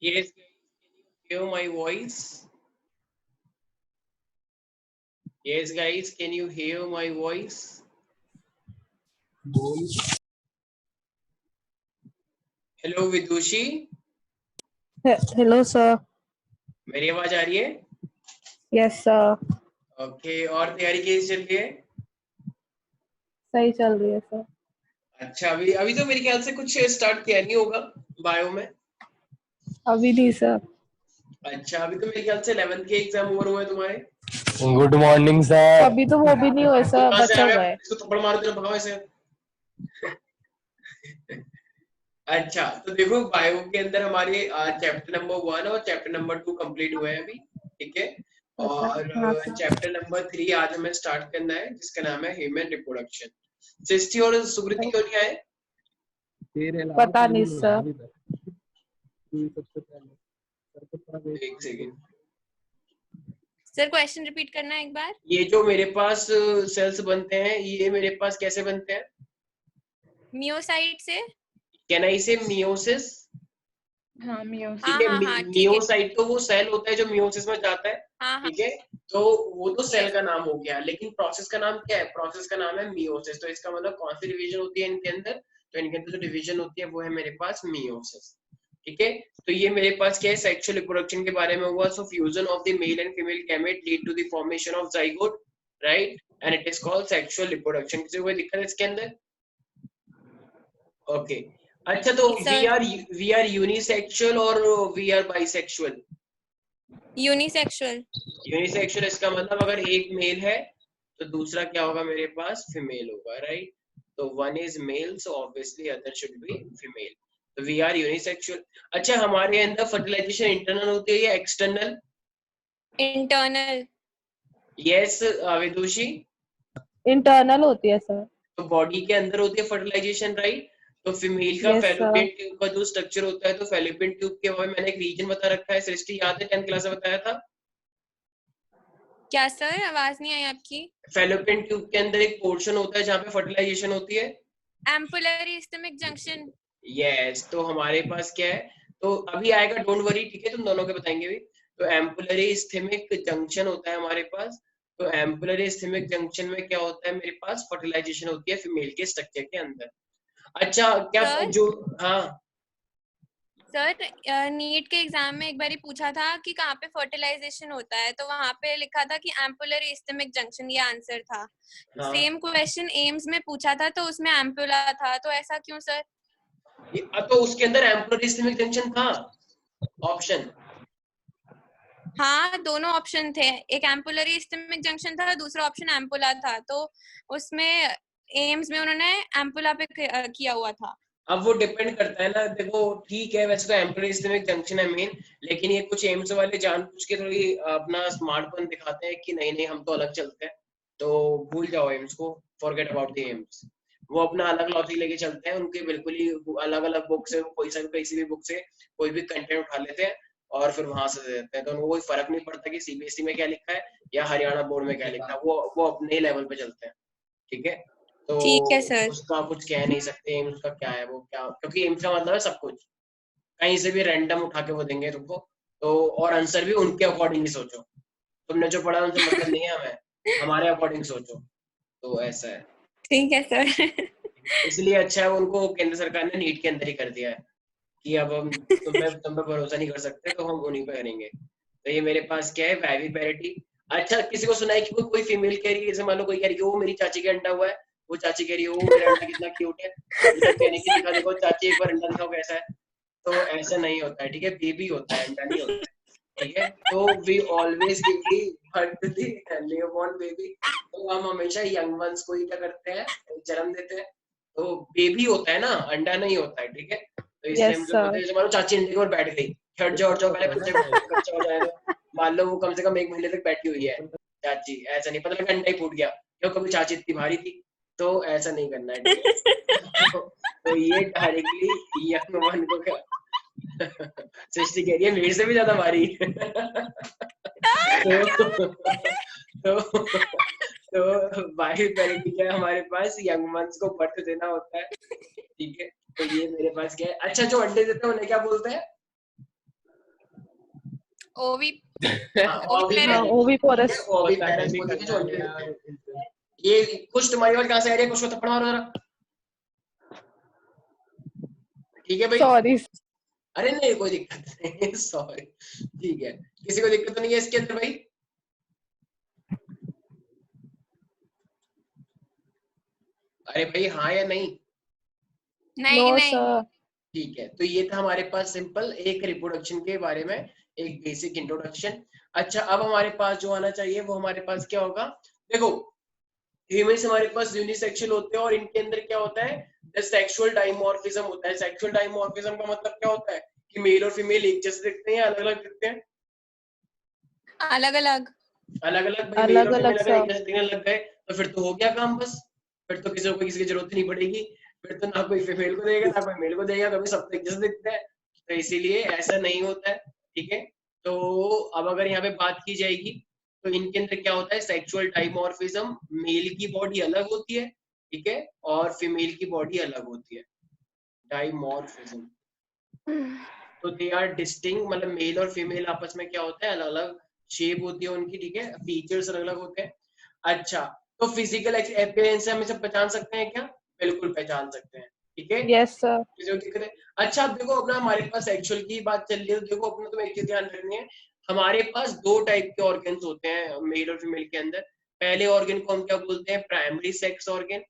Yes, can you hear my voice? Yes, guys, can you hear my voice? Hello, Vidushi. Hello, sir. मेरी आवाज आ रही है? Yes, sir. Okay, और तैयारी कैसी चल रही है? सही चल रही है सर. अच्छा, अभी अभी तो मेरे ख्याल से कुछ स्टार्ट किया नहीं होगा बायो में. अभी नहीं सर. अच्छा, अभी तो मेरे ख्याल से 11th के एग्जाम ओवर हुए तुम्हारे. Good morning sir. अभी तो वो भी नहीं हुए सर, कहाँ से बचा आ गया? हुआ है. इसको थप्पड़ मार दो, भगाओ इसे. अच्छा, तो देखो बायो के अंदर हमारे चैप्टर नंबर 1 और चैप्टर नंबर 2 कंप्लीट हुए हैं अभी. ठीक है. और हाँ सर. चैप्टर नंबर 3 आज हमें स्टार्ट करना है, जिसका नाम है ह्यूमन रिप्रोडक्शन. सृष्टि और सुकृति क्यों नहीं आए? पता नहीं सर. एक सेकेंड. सर क्वेश्चन रिपीट करना एक बार. ये जो मेरे पास सेल्स बनते हैं, ये मेरे पास कैसे बनते हैं? मियोसाइट से. कैन आई से मियोसिस? हाँ मियोसिस. ठीक है. हाँ, ठीक है. मियोसाइट तो वो सेल होता है जो मियोसिस में जाता है. हाँ. ठीक है. तो वो तो सेल का नाम हो गया, लेकिन प्रोसेस का नाम क्या है? प्रोसेस का नाम है मियोसिस. तो इसका मतलब कौन सी डिवीजन होती है इनके अंदर? तो इनके अंदर जो डिवीजन होती है वो है मेरे पास मियोसिस. ठीक है. तो ये मेरे पास क्या है? सेक्सुअल रिप्रोडक्शन के बारे में हुआ. So fusion of the male and female gamete lead to the formation of zygote, right? And it is called sexual reproduction. किसी को कोई दिक्कत है इसके अंदर? ओके. अच्छा, तो वी आर यूनिसेक्सुअल और we are bisexual? Unisexual. Unisexual इसका मतलब अगर एक मेल है तो दूसरा क्या होगा? मेरे पास फीमेल होगा, राइट? तो one is male, so obviously other should be female. तो वी आर यूनिसेक्सुअल. अच्छा, हमारे अंदर फर्टिलाइजेशन इंटरनल होती है या एक्सटर्नल? इंटरनल. यस विदुषी. इंटरनल होती है सर. तो बॉडी के अंदर होती है फर्टिलाइजेशन, राइट? तो फीमेल का Yes, फैलोपियन ट्यूब का जो स्ट्रक्चर होता है, तो फैलोपियन ट्यूब के बारे में मैंने एक रीजन बता रखा है. सृष्टि याद है 10th क्लास में बताया था? क्या सर, आवाज नहीं आई आपकी. फैलोपियन ट्यूब के अंदर एक पोर्शन होता है जहाँ पे फर्टिलाइजेशन होती है. Ampullary stomach junction. यस. तो हमारे पास क्या है? तो अभी आएगा, डोंट वरी. ठीक है, तुम दोनों के बताएंगे भी. तो एम्पुलरी स्थिमिक जंक्शन होता है हमारे पास. तो एम्पुलरी स्थिमिक जंक्शन में क्या होता है? मेरे पास फर्टिलाइजेशन होती है फीमेल के स्ट्रक्चर के अंदर. अच्छा, क्या सर? जो हाँ सर, नीट के एग्जाम में एक बार पूछा था कि कहाँ पे फर्टिलाइजेशन होता है, तो वहाँ पे लिखा था कि एम्पुलरी स्टमक जंक्शन, ये आंसर था. हाँ. सेम क्वेश्चन एम्स में पूछा था तो उसमें एम्पुला था, तो ऐसा क्यों सर? तो उसके अंदर एम्पुलरी स्थिमिक जंक्शन था ऑप्शन. हाँ, दोनों ऑप्शन थे. एक एम्पुलरी स्टमक जंक्शन था, दूसरा ऑप्शन एम्पुला था. तो उसमें एम्स में उन्होंने एम्पुला पे किया हुआ था. अब वो डिपेंड करता है ना. देखो ठीक है, वैसे तो एम्पुलरी स्टमक जंक्शन है मेन, लेकिन ये कुछ एम्स वाले जानबूझ के थोड़ी अपना स्मार्टपन दिखाते हैं कि नहीं नहीं हम तो अलग चलते हैं. तो भूल जाओ एम्स को, फॉरगेट अबाउट द एम्स. वो अपना अलग लॉजिक लेके चलते हैं. उनके बिल्कुल ही अलग अलग बुक से, किसी भी बुक से कोई भी कंटेंट उठा लेते हैं और फिर वहां से दे देते हैं. तो उनको कोई फर्क नहीं पड़ता कि सीबीएसई में क्या लिखा है या हरियाणा बोर्ड में क्या लिखा है. वो अपने लेवल पे चलते हैं. ठीक है. तो ठीक है सर. उसका कुछ कह नहीं सकते एम्स का क्या है वो क्या, क्योंकि एम्स का मतलब है सब कुछ. कहीं से भी रैंडम उठा के वो देंगे तुमको. तो और आंसर भी उनके अकॉर्डिंग ही सोचो. तुमने जो पढ़ा उनसे मतलब नहीं है हमें, हमारे अकॉर्डिंग सोचो. तो ऐसा है. ठीक है सर. इसलिए अच्छा है उनको केंद्र सरकार ने नीट के अंदर ही कर दिया है कि अब हम तुम पे भरोसा नहीं कर सकते, तो हम उन्हीं पे करेंगे. तो ये मेरे पास क्या है? वैवी पैरिटी. अच्छा, किसी को सुना है कि कोई फीमेल कह रही है, जैसे मान लो कोई कह रही है वो मेरी चाची का अंडा हुआ है, वो चाची कह रही है वो मेरा अंडा कितना क्यूट है, मतलब कहने की दिखा देखो चाची एक बार अंडा दिखाओ कैसा है. तो ऐसा नहीं होता है. ठीक है, बेबी होता है, अंडा नहीं होता है. ठीक है. तो we always give the birth to the newborn baby. तो हम हमेशा यंग वंस को ही क्या करते हैं? जन्म देते हैं. तो बेबी होता है ना, अंडा नहीं होता है. ठीक है. तो इसलिए हम जो बोलते हैं, जैसे मान लो चाची अंडे पर बैठ गई, हट जाओ पहले बच्चा हो जाएगा. मान लो वो कम से कम 1 महीने तक बैठी हुई है चाची, ऐसा नहीं पता लगा अंडा ही फूट गया, क्यों? कभी चाची इतनी भारी थी. तो ऐसा नहीं करना है. ठीक है. तो ये डायरेक्टली यंग वन को क्या सृष्टि कह रही है मेरे से भी ज्यादा भारी. तो बायो पैरिटी क्या है? हमारे पास यंग मंस को बर्थ देना होता है. ठीक है. तो ये मेरे पास क्या है? अच्छा, जो अंडे देते हैं उन्हें क्या बोलते हैं? ओवी हाँ, हाँ, ओविपोरस। ओविपेरस बोलते हैं जो अंडे देते हैं। ये कुछ तुम्हारी बात कहाँ से आ रही है, कुछ को थप्पड़ मारो जरा। ठीक है भाई, सॉरी। अरे नहीं कोई दिक्कत नहीं, सॉरी, ठीक है, किसी को दिक्कत तो नहीं है इसके अंदर भाई? अरे भाई हाँ या नहीं? नहीं नो नहीं सर। ठीक है, तो ये था हमारे पास सिंपल एक रिप्रोडक्शन के बारे में एक बेसिक इंट्रोडक्शन। अच्छा, अब हमारे पास जो आना चाहिए वो हमारे पास क्या होगा? देखो, ह्यूमंस हमारे पास यूनिसेक्सुअल होते हैं और इनके अंदर क्या होता है, द सेक्सुअल डाइमॉर्फिज्म होता है। सेक्सुअल डाइमॉर्फिज्म का मतलब क्या होता है कि मेल और फीमेल एक जैसे दिखते हैं या अलग अलग दिखते हैं? अलग अलग अलग अलग भाई, मेल अलग और फीमेल अलग अगर एक सब। जैसे दिखने लग गए तो फिर तो हो गया काम बस, फिर तो किसी को किसी की जरूरत ही नहीं पड़ेगी, फिर तो ना कोई फीमेल को देगा ना कोई मेल को देगा, कभी सब तो एक जैसे दिखते हैं। तो इसीलिए ऐसा नहीं होता है, ठीक है। तो अब अगर यहाँ पे बात की जाएगी तो इनके अंदर क्या होता है, सेक्सुअल डाइमॉर्फिज्म, मेल की बॉडी अलग होती है, ठीक है, और फीमेल की बॉडी अलग होती है, डाइमॉर्फिज्म। तो दे आर डिस्टिंक्ट, मतलब मेल और फीमेल आपस में क्या होता है, अलग अलग शेप होती है उनकी, ठीक है, फीचर्स अलग अलग होते हैं। अच्छा, तो फिजिकल अपीयरेंस से हम इसे पहचान सकते हैं क्या? बिल्कुल पहचान सकते हैं, ठीक है, यस सर। किसी को दिक्कत है? अच्छा, अब देखो अपना हमारे पास सेक्सुअल की बात चल रही है, तो देखो अपना तुम्हें एक चीज ध्यान रखनी है, हमारे पास दो टाइप के ऑर्गन्स होते हैं मेल और फीमेल के अंदर। पहले ऑर्गन को हम क्या बोलते हैं, primary sex organ,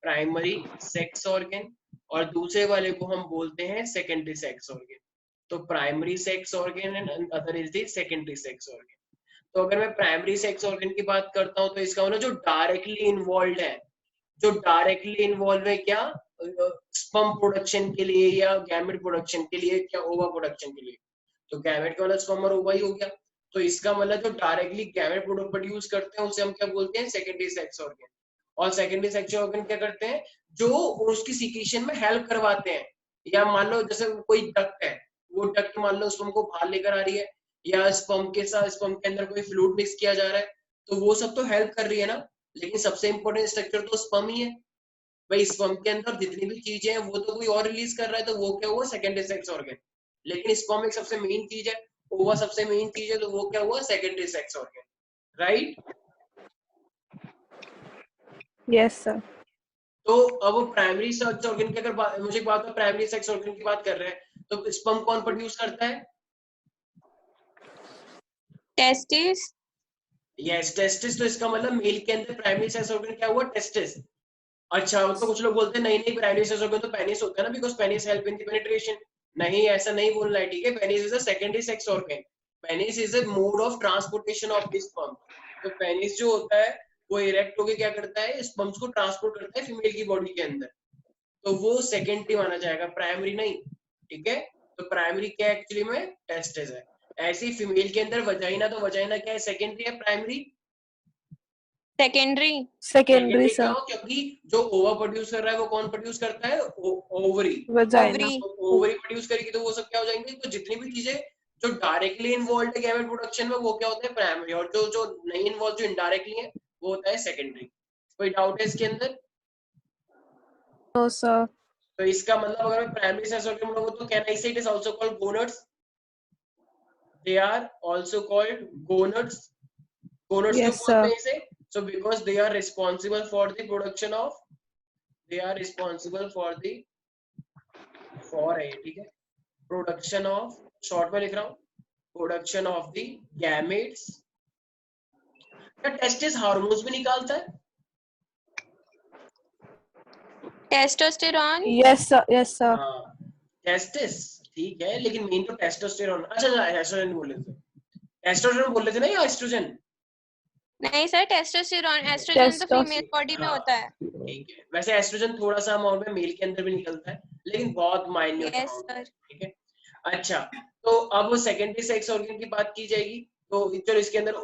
primary sex organ, और दूसरे वाले को हम बोलते हैं सेकेंडरी सेक्स ऑर्गन। तो primary sex organ and other is the secondary sex organ. तो अगर मैं प्राइमरी सेक्स ऑर्गन की बात करता हूँ तो इसका मतलब जो डायरेक्टली इन्वॉल्व है, जो डायरेक्टली इन्वॉल्व है क्या, स्पर्म प्रोडक्शन के लिए या गैमेट प्रोडक्शन के लिए, क्या ओवा प्रोडक्शन के लिए। तो गैमेट का मतलब स्पर्म और ओवा ही हो गया। तो इसका मतलब जो डायरेक्टली गैमेट प्रोड्यूस करते हैं उसे हम क्या बोलते हैं, सेकेंडरी सेक्स ऑर्गन। और सेकेंडरी सेक्स ऑर्गन क्या करते हैं, जो उसकी सिक्रीशन में हेल्प करवाते हैं। या मान लो जैसे कोई डक्ट है, वो डक्ट मान लो स्पर्म को बाहर लेकर आ रही है, या स्पर्म के साथ स्पर्म के अंदर कोई फ्लूइड मिक्स किया जा रहा है, तो वो सब तो हेल्प कर रही है ना, लेकिन सबसे इंपॉर्टेंट स्ट्रक्चर तो स्पर्म ही है। भाई स्पर्म के अंदर जितनी भी चीजें हैं वो तो कोई और रिलीज कर रहा है, तो वो क्या हुआ, सेकेंडरी सेक्स ऑर्गन। लेकिन स्पर्म एक सबसे मेन चीज है, ओवा सबसे मेन चीज है, तो वो क्या हुआ, secondary sex organ, right. Yes sir. तो अब प्राइमरी सेक्स ऑर्गन की अगर मुझे एक बात, प्राइमरी सेक्स ऑर्गन की बात कर रहे हैं, तो स्पर्म कौन प्रोड्यूस करता है? Testis yes, testis. तो इसका मतलब मेल के अंदर प्राइमरी सेक्स ऑर्गन क्या हुआ, टेस्टिस। अच्छा, तो कुछ लोग बोलते हैं नहीं नहीं, प्राइमरी सेक्स ऑर्गन तो पेनिस होता है ना, because penis help in the penetration. नहीं, ऐसा नहीं बोलना है, ठीक है। Penis is a secondary sex organ, penis is a mode of transportation of the sperm. तो पेनिस जो होता है वो इरेक्ट होके क्या करता है, स्पर्म्स को ट्रांसपोर्ट करता है फीमेल की बॉडी के अंदर, तो वो सेकेंडरी माना जाएगा, प्राइमरी नहीं, ठीक है। तो प्राइमरी क्या एक्चुअली में, टेस्टिस है। ऐसी फीमेल के अंदर वजाइना, तो वजाइना क्या है, सेकेंडरी है, primary secondary secondary secondary sir. क्यों, क्योंकि जो ओवा प्रोड्यूस कर रहा है वो कौन प्रोड्यूस करता है, ovary. Vagina. Ovary ovary produce करेगी तो वो सब क्या हो जाएंगे, तो जितनी भी चीजें जो डायरेक्टली इन्वॉल्व है गैमेट प्रोडक्शन में वो क्या होता है, प्राइमरी, और जो जो नहीं इन्वॉल्व, जो इनडायरेक्टली है वो होता है सेकेंडरी। कोई डाउट है इसके अंदर? No sir. तो इसका मतलब अगर मैं प्राइमरी सेक्स ऑर्गन बोलूंगा तो can I say it is also called gonads, they are also called gonads। gonads क्यों यस बोलते सर। हैं इसे, so because they are responsible for the production of, they are responsible for the, for है ठीक है, production of, short में लिख रहा हूँ, प्रोडक्शन ऑफ द गैमेट्स। क्या टेस्टिस हार्मोन्स भी निकालता है? Testosterone yes sir. Yes sir. हाँ, टेस्टिस ठीक है, लेकिन मेन तो टेस्टोस्टेरोन। अच्छा एस्ट्रोजन बोल रहे थे, टेस्टोस्टेरोन बोल रहे थे ना, या एस्ट्रोजन? नहीं सर, टेस्टोस्टेरॉन। एस्ट्रोजन तो फीमेल टेस्टोस। बॉडी में हाँ होता है। ठीक है, वैसे एस्ट्रोजन थोड़ा सा अमाउंट में मेल के अंदर भी निकलता है, लेकिन बहुत माइन्यूट यस अमाउंट में, सर। ठीक है। अच्छा, तो अब सेकेंडरी सेक्स ऑर्गन की बात की जाएगी, तो चलो इसके अंदर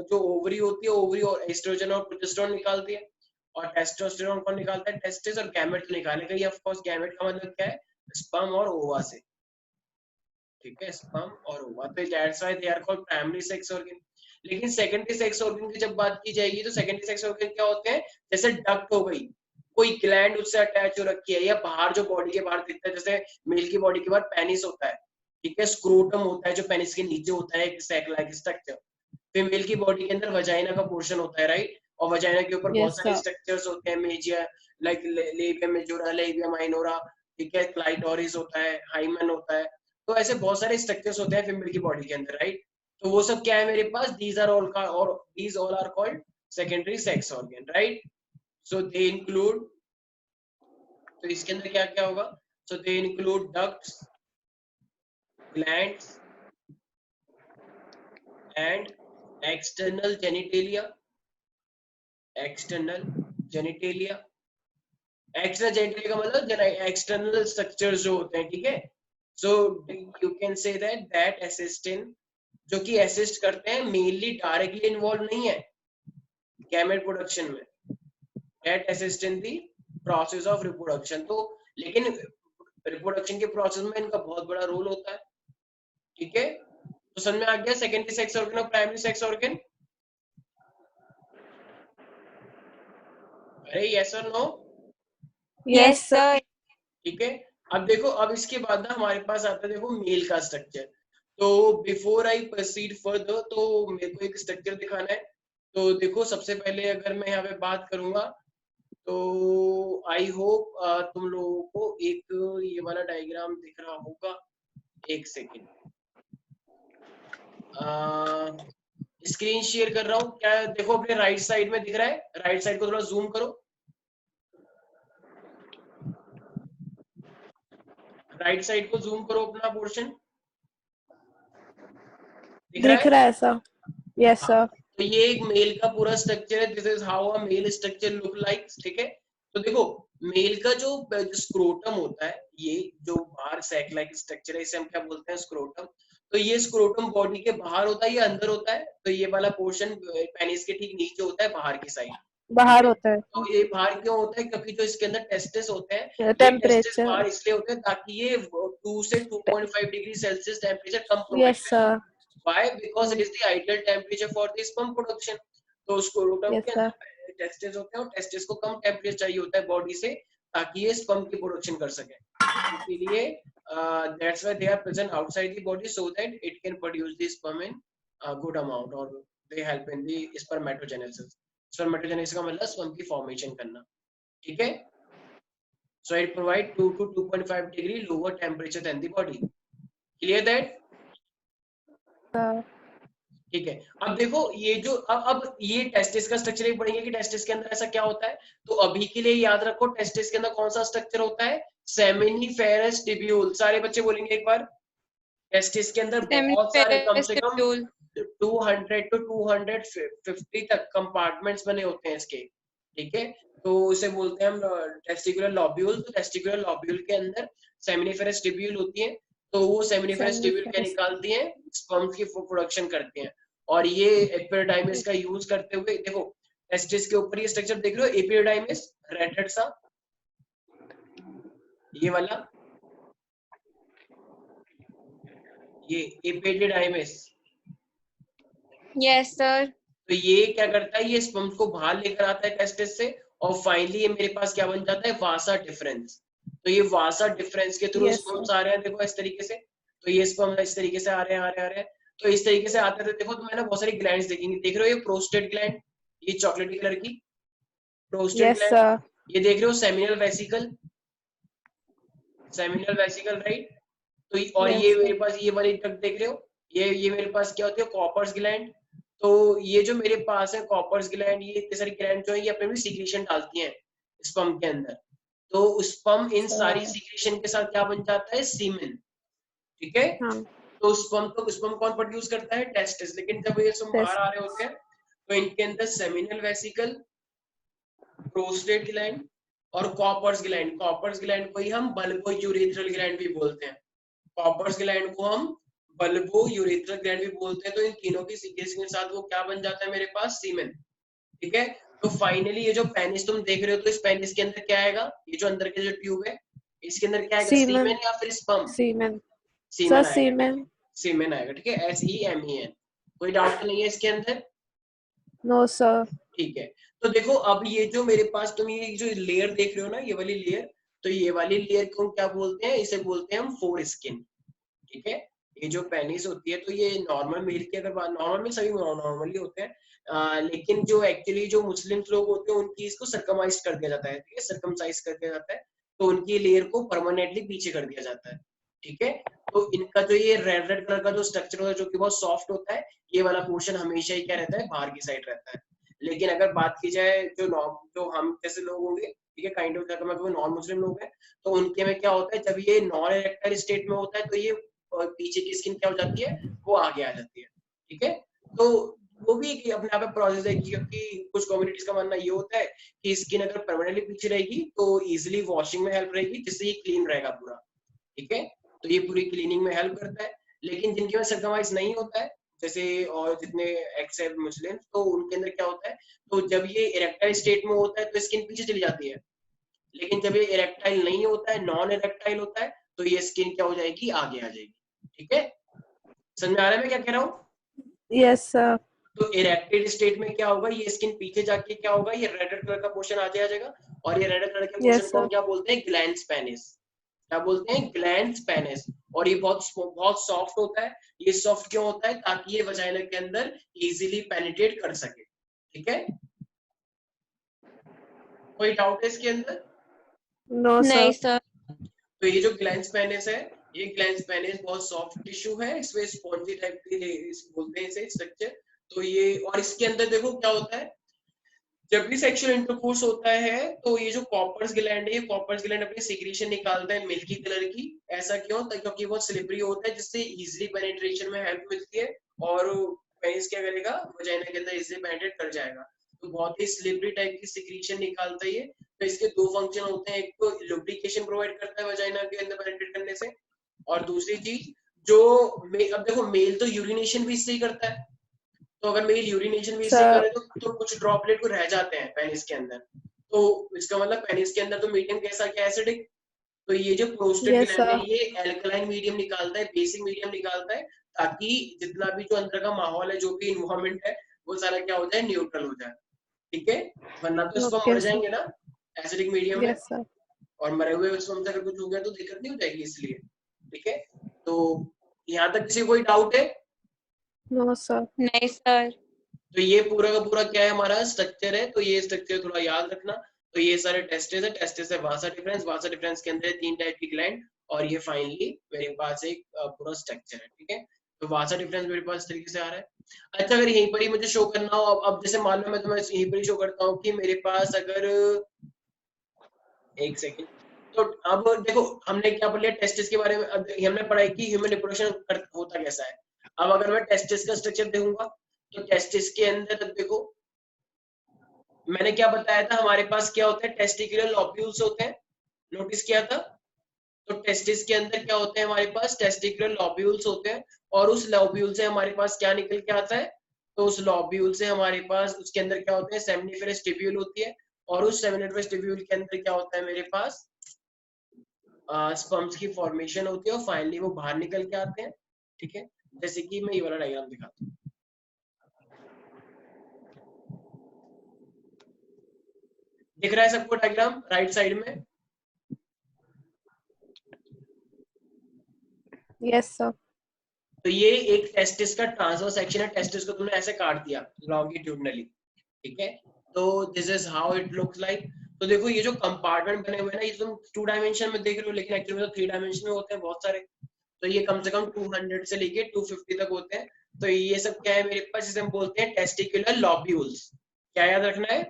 जो ओवरी होती है, ओवरी और एस्ट्रोजन और प्रोजेस्टेरोन निकालती है, और टेस्टोस्टेरोन कौन निकालता है, टेस्टिस, और गैमेट तो निकालेगा ही ऑफ कोर्स। गैमेट का मतलब क्या है, स्पर्म और ओवा से, ठीक है, स्पर्म और ओवा, तो that's why they are called primary sex organ. लेकिन सेकेंडरी सेक्स ऑर्गन की जब बात की जाएगी तो सेकेंडरी सेक्स ऑर्गन क्या होते हैं, जैसे डक्ट हो गई, कोई ग्लैंड उससे अटैच हो रखी है, या बाहर जो बॉडी के बाहर दिखता है, जैसे मेल की बॉडी के बाहर पेनिस होता है, ठीक है। स्क्रोटम होता है जो पेनिस के नीचे होता है, एक सैक लाइक स्ट्रक्चर। फीमेल की बॉडी के अंदर वजाइना का पोर्शन होता है, राइट, और वजाइना के ऊपर बहुत Yes, सारे sir. स्ट्रक्चर्स होते हैं, Mejia like labium majora, labium minora, ठीक है, क्लाइटोरिस होता है, हाइमन होता है। तो ऐसे बहुत सारे स्ट्रक्चर्स होते हैं फीमेल की बॉडी के अंदर, राइट। तो वो सब क्या है मेरे पास, दीज आर ऑल का, और these all are called secondary sex organ, right. So they include, तो इसके अंदर क्या क्या होगा, so they include ducts, glands and external genitalia, external genitalia. External genitalia का मतलब एक्सटर्नल स्ट्रक्चर्स जो होते हैं, ठीक है। So you can say that assistant, जो कि असिस्ट करते हैं, मेनली डायरेक्टली इन्वॉल्व नहीं है गैमेट प्रोडक्शन में, that assist in the process of reproduction. तो लेकिन रिप्रोडक्शन के प्रोसेस में इनका बहुत बड़ा रोल होता है, ठीक है। तो समझ में आ गया सेकेंडरी सेक्स ऑर्गन और प्राइमरी सेक्स ऑर्गन? अरे यस और नो? Yes, sir. ठीक है। अब देखो, अब इसके बाद ना हमारे पास आता है, देखो, मेल का स्ट्रक्चर। तो बिफोर आई प्रोसीड फर्दर, तो मेरे को एक स्ट्रक्चर दिखाना है। तो देखो, सबसे पहले अगर मैं यहाँ पे बात करूंगा, तो आई होप तुम लोगों को एक ये वाला डायग्राम दिख रहा होगा। एक सेकेंड, स्क्रीन शेयर कर रहा हूँ क्या? देखो, अपने राइट साइड में दिख रहा है, राइट साइड को थोड़ा जूम करो, राइट साइड को जूम करो, अपना पोर्शन दिख रहा दिख है? रहा है sir. Yes, हाँ, sir. तो ये एक मेल का पूरा स्ट्रक्चर है, this is how a male structure look like, ठीक है। तो देखो, मेल का जो स्क्रोटम होता है, ये जो बाहर सैक लाइक स्ट्रक्चर है, इसे हम क्या बोलते हैं, स्क्रोटम। तो ये स्क्रोटम बॉडी के बाहर होता है, ये अंदर होता है। तो ये वाला पोर्शन पेनिस के ठीक नीचे होता है, बाहर की साइड। बाहर होता है. तो ये बाहर क्यों होता है? क्योंकि जो इसके अंदर टेस्टिस होते हैं, ये टेस्टिस Temperature. बाहर इसलिए होते हैं ताकि ये 2 से 2.5 डिग्री सेल्सियस टेम्परेचर कम प्रोवाइड Yes, करें। sir. Why? Because it is the ideal temperature for the sperm production. तो स्क्रोटम Yes, के sir. अंदर टेस्टिस होते हैं, और टेस्टिस को कम टेम्परेचर चाहिए होता है बॉडी से, ताकि ये स्पर्म की प्रोडक्शन कर सके। इसीलिए that's why they are present outside the body, so that it can produce the sperm in good amount, or they help in the spermatogenesis. Spermatogenesis का मतलब स्पर्म की फॉर्मेशन करना, ठीक है। So it provide 2 to 2.5 degree lower temperature than the body. Clear that? ठीक है। अब देखो, ये जो अब ये टेस्टिस का स्ट्रक्चर ही पढ़ेंगे कि टेस्टिस के अंदर ऐसा क्या होता है। तो अभी के लिए याद रखो, टेस्टिस के अंदर कौन सा स्ट्रक्चर होता है, सेमिनिफेरस टिब्यूल। सारे बच्चे बोलेंगे एक बार, टेस्टिस के अंदर बहुत सारे, कम से कम 200 to 250 तक कंपार्टमेंट्स बने होते हैं इसके, ठीक है। तो इसे बोलते हैं हम टेस्टिकुलर लॉब्यूल। तो टेस्टिकुलर लॉब्यूल के अंदर सेमिनिफेरस टिब्यूल होती है। तो वो सेमिनिफेरस टिब्यूल क्या निकालती हैं, स्पर्म की प्रोडक्शन करती हैं। और ये एपिडिडाइमिस का यूज करते हुए, देखो टेस्टिस के ऊपर ये स्ट्रक्चर देख रहे हो, एपिडिडाइमिस रेड सा, ये वाला, ये एपिडिडाइमिस। Yes sir. तो ये क्या करता है, ये स्पर्म को बाहर लेकर आता है टेस्टिस से, और फाइनली ये मेरे पास क्या बन जाता है, वासा डिफरेंस। तो ये वासा डिफरेंस के थ्रू Yes, स्पर्म्स आ रहे हैं, देखो इस तरीके से। तो ये स्पर्म इस तरीके से आ रहे हैं। तो इस तरीके से आते थे, देखो तुम्हें ना बहुत सारी ग्लैंड्स देखेंगे, देख रहे हो ये प्रोस्टेट ग्लैंड, ये चॉकलेटी कलर की प्रोस्टेट Yes, ग्लैंड। sir. ये देख रहे हो seminal vesicle, seminal vesicle, right. तो और Yes, ये sir. मेरे पास ये वाली डक्ट देख रहे हो, ये मेरे पास क्या होती है, कॉपर्स ग्लैंड। तो ये जो मेरे पास है कॉपर्स ग्लैंड, ये इतने सारी ग्लैंड जो है, ये अपने भी सीक्रेशन डालती हैं स्पर्म के अंदर। तो स्पर्म इन सारी सीक्रेशन के साथ क्या बन जाता है, सीमेन, ठीक है। हाँ. तो स्पर्म कौन प्रोड्यूस करता है, टेस्टिस। लेकिन जब ये स्पर्म बाहर आ रहे होते हैं, तो इनके अंदर सेमिनल वेसिकल, प्रोस्टेट ग्लैंड और कॉपर्स ग्लैंड। कॉपर्स ग्लैंड को ही हम बल्बो यूरेथ्रल ग्लैंड भी बोलते हैं। कॉपर्स ग्लैंड को हम बल्बो यूरेथ्रल ग्लैंड भी बोलते हैं। तो इन तीनों की सीक्रेशन के साथ वो क्या बन जाता है मेरे पास, सीमेन, ठीक है। तो फाइनली ये जो पेनिस तुम देख रहे हो, तो इस पेनिस के अंदर क्या आएगा, ये जो अंदर के जो ट्यूब है, इसके अंदर क्या आएगा, सीमेन या फिर स्पर्म, Semen. सीमेन Sir, आएगा, semen. सीमेन आएगा, ठीक है, SEMEN। कोई डाउट तो नहीं है इसके अंदर? No, sir. ठीक है। तो देखो, अब ये जो मेरे पास तुम ये जो लेयर देख रहे हो ना, ये वाली लेयर, तो ये वाली लेयर को क्या बोलते हैं, इसे बोलते हैं हम फोर स्किन, ठीक है। ये जो पेनिस होती है तो ये नॉर्मल मेल की अगर बात, नॉर्मल में सभी नॉर्मली होते हैं, लेकिन जो एक्चुअली जो मुस्लिम लोग होते हैं उनकी इसको सरकमाइज कर दिया जाता है, ठीक है, सरकमसाइज कर दिया जाता है, तो उनकी लेयर को परमानेंटली पीछे कर दिया जाता है, ठीक है। तो इनका जो ये रेड रेड कलर का जो स्ट्रक्चर होता है जो कि बहुत सॉफ्ट होता है, ये वाला पोर्शन हमेशा ही क्या रहता है, बाहर की साइड रहता है। लेकिन अगर बात की जाए जो हम जैसे लोग होंगे, ठीक है, काइंड ऑफ नॉन मुस्लिम लोग हैं, तो उनके में क्या होता है, जब ये नॉन इरेक्टाइल स्टेट में होता है तो ये पीछे की स्किन क्या हो जाती है, वो आगे आ जाती है, ठीक है। तो वो भी एक अपने आप में प्रोसेस है, क्योंकि कुछ कम्युनिटीज का मानना ये होता है कि स्किन अगर परमानेंटली पीछे रहेगी तो इजिली वॉशिंग में हेल्प रहेगी, जिससे ये क्लीन रहेगा पूरा, ठीक है। तो ये पूरी क्लीनिंग में हेल्प करता है। लेकिन जिनके में सरकमवाइज नहीं होता है, जैसे और जितने एक्सेप्ट मुस्लिम, तो उनके अंदर क्या होता है, तो जब ये इरेक्टाइल स्टेट में होता है तो स्किन पीछे चली जाती है, लेकिन जब ये इरेक्टाइल नहीं होता है, नॉन इरेक्टाइल होता है, तो ये स्किन क्या हो जाएगी, आगे आ जाएगी, ठीक है। समझ आ रहा है मैं क्या कह रहा हूँ? Yes, sir. तो इरेक्टेड स्टेट में क्या होगा, ये स्किन पीछे जाके क्या होगा, ये रेड कलर का पोर्शन आगे आ जाएगा, और ये रेड कलर के पोर्शन Yes, को हम sir. क्या बोलते हैं, ग्लैंड्स पेनिस, क्या बोलते हैं, ग्लैंड्स पेनिस। और ये बहुत बहुत सॉफ्ट होता है। ये सॉफ्ट क्यों होता है, ताकि ये वजाइना के अंदर इजीली पेनिट्रेट कर सके, ठीक है। कोई डाउट है इसके अंदर? No, नहीं sir. सर। तो ये जो ग्लैंड्स पेनिस है, ये ग्लैंड्स पेनिस बहुत सॉफ्ट टिश्यू है, इसमें स्पॉन्जी टाइप की बोलते हैं इसे स्ट्रक्चर। तो ये, और इसके अंदर देखो क्या होता है, जब भी सेक्सुअल इंटरकोर्स होता है तो ये जो कॉपर्स ग्लैंड है, ये कॉपर्स ग्लैंड अपनी सिक्रीशन निकालता है मिल्की कलर की। ऐसा क्यों? क्योंकि बहुत स्लिपरी होता है, जिससे इजीली पेनिट्रेशन में हेल्प मिलती है, और पेनिस क्या करेगा, वजाइना के अंदर इजीली पेनिट्रेट कर जाएगा। तो बहुत ही स्लिपरी टाइप की सिक्रीशन निकालता है ये। तो इसके दो फंक्शन होते हैं, एक तो लुब्रिकेशन प्रोवाइड करता है वजाइना के अंदर पेनिट्रेट करने से, और दूसरी चीज जो अब देखो, मेल तो यूरिनेशन भी इससे ही करता है, तो अगर मेल यूरिनेशन भी इससे Sir. करे तो कुछ ड्रॉपलेट को रह जाते हैं पेनिस के अंदर, तो इसका मतलब पेनिस के अंदर तो मीडियम कैसा, क्या एसिडिक। तो ये जो प्रोस्टेट Yes, ग्लैंड है, sir. ये एल्कलाइन मीडियम निकालता है, बेसिक मीडियम निकालता है, ताकि जितना भी जो अंदर का माहौल है, जो भी इन्वायरमेंट है, वो सारा क्या हो जाए, न्यूट्रल हो जाए, ठीक है। वरना तो स्पर्म Okay, मर sir. जाएंगे ना एसिडिक मीडियम में, Yes, sir. और मरे हुए स्पर्म से अगर कुछ हो गया तो दिक्कत नहीं हो जाएगी, इसलिए, ठीक है। तो यहाँ तक किसी कोई डाउट है? No, sir. नहीं सर। तो ये पूरा का पूरा क्या है, हमारा स्ट्रक्चर है। तो ये स्ट्रक्चर थोड़ा याद रखना। तो ये सारे टेस्टेस है, टेस्टेस है वासा डिफरेंस, वासा डिफरेंस के अंदर 3 टाइप की ग्लैंड, और ये फाइनली मेरे पास एक पूरा स्ट्रक्चर है, ठीक है। तो वासा डिफरेंस मेरे पास इस तरीके से आ रहा है। अच्छा, अगर यहीं पर ही मुझे शो करना हो, अब जैसे मान लो मैं तुम्हें यहीं पर ही शो करता हूँ कि मेरे पास अगर, एक सेकेंड, तो अब देखो हमने क्या पढ़ लिया टेस्टिस के बारे में, अब हमने पढ़ाई की ह्यूमन रिप्रोडक्शन होता कैसा है। अब अगर मैं टेस्टिस का स्ट्रक्चर देखूंगा, तो टेस्टिस के अंदर देखो, मैंने क्या बताया था, हमारे पास क्या होता है, टेस्टिकुलर लॉब्यूल्स होते हैं, नोटिस किया था। तो टेस्टिस के अंदर क्या होते हैं, हमारे पास टेस्टिकुलर लॉब्यूल्स होते हैं, और उस लॉब्यूल से हमारे पास क्या निकल के आता है, तो उस लॉब्यूल से हमारे पास उसके अंदर क्या होते हैं, सेमिनिफेरस ट्यूब्यूल होती है, और उस सेमिनिफेरस ट्यूब्यूल के अंदर क्या होता है मेरे पास, स्पर्म्स की फॉर्मेशन होती है, और फाइनली वो बाहर निकल के आते हैं, ठीक है। जैसे कि मैं ये वाला डायग्राम दिखाता हूँ, दिख रहा है सबको डायग्राम राइट साइड में? Yes, sir. तो ये एक टेस्टिस का ट्रांसवर्स सेक्शन है, टेस्टिस को तुमने ऐसे काट दिया लॉन्गिट्यूडनली, ठीक है। तो this is how it looks like. तो देखो ये जो कंपार्टमेंट बने हुए हैं ना, ये तुम 2 डायमेंशन में देख रहे हो, लेकिन एक्चुअली में तो 3 डायमेंशन में होते हैं बहुत सारे। तो ये कम से कम 200 से लेके 250 तक होते हैं। तो ये सब क्या है मेरे पास, जिसे हम बोलते हैं टेस्टिकुलर लॉब्यूल्स। क्या याद रखना है,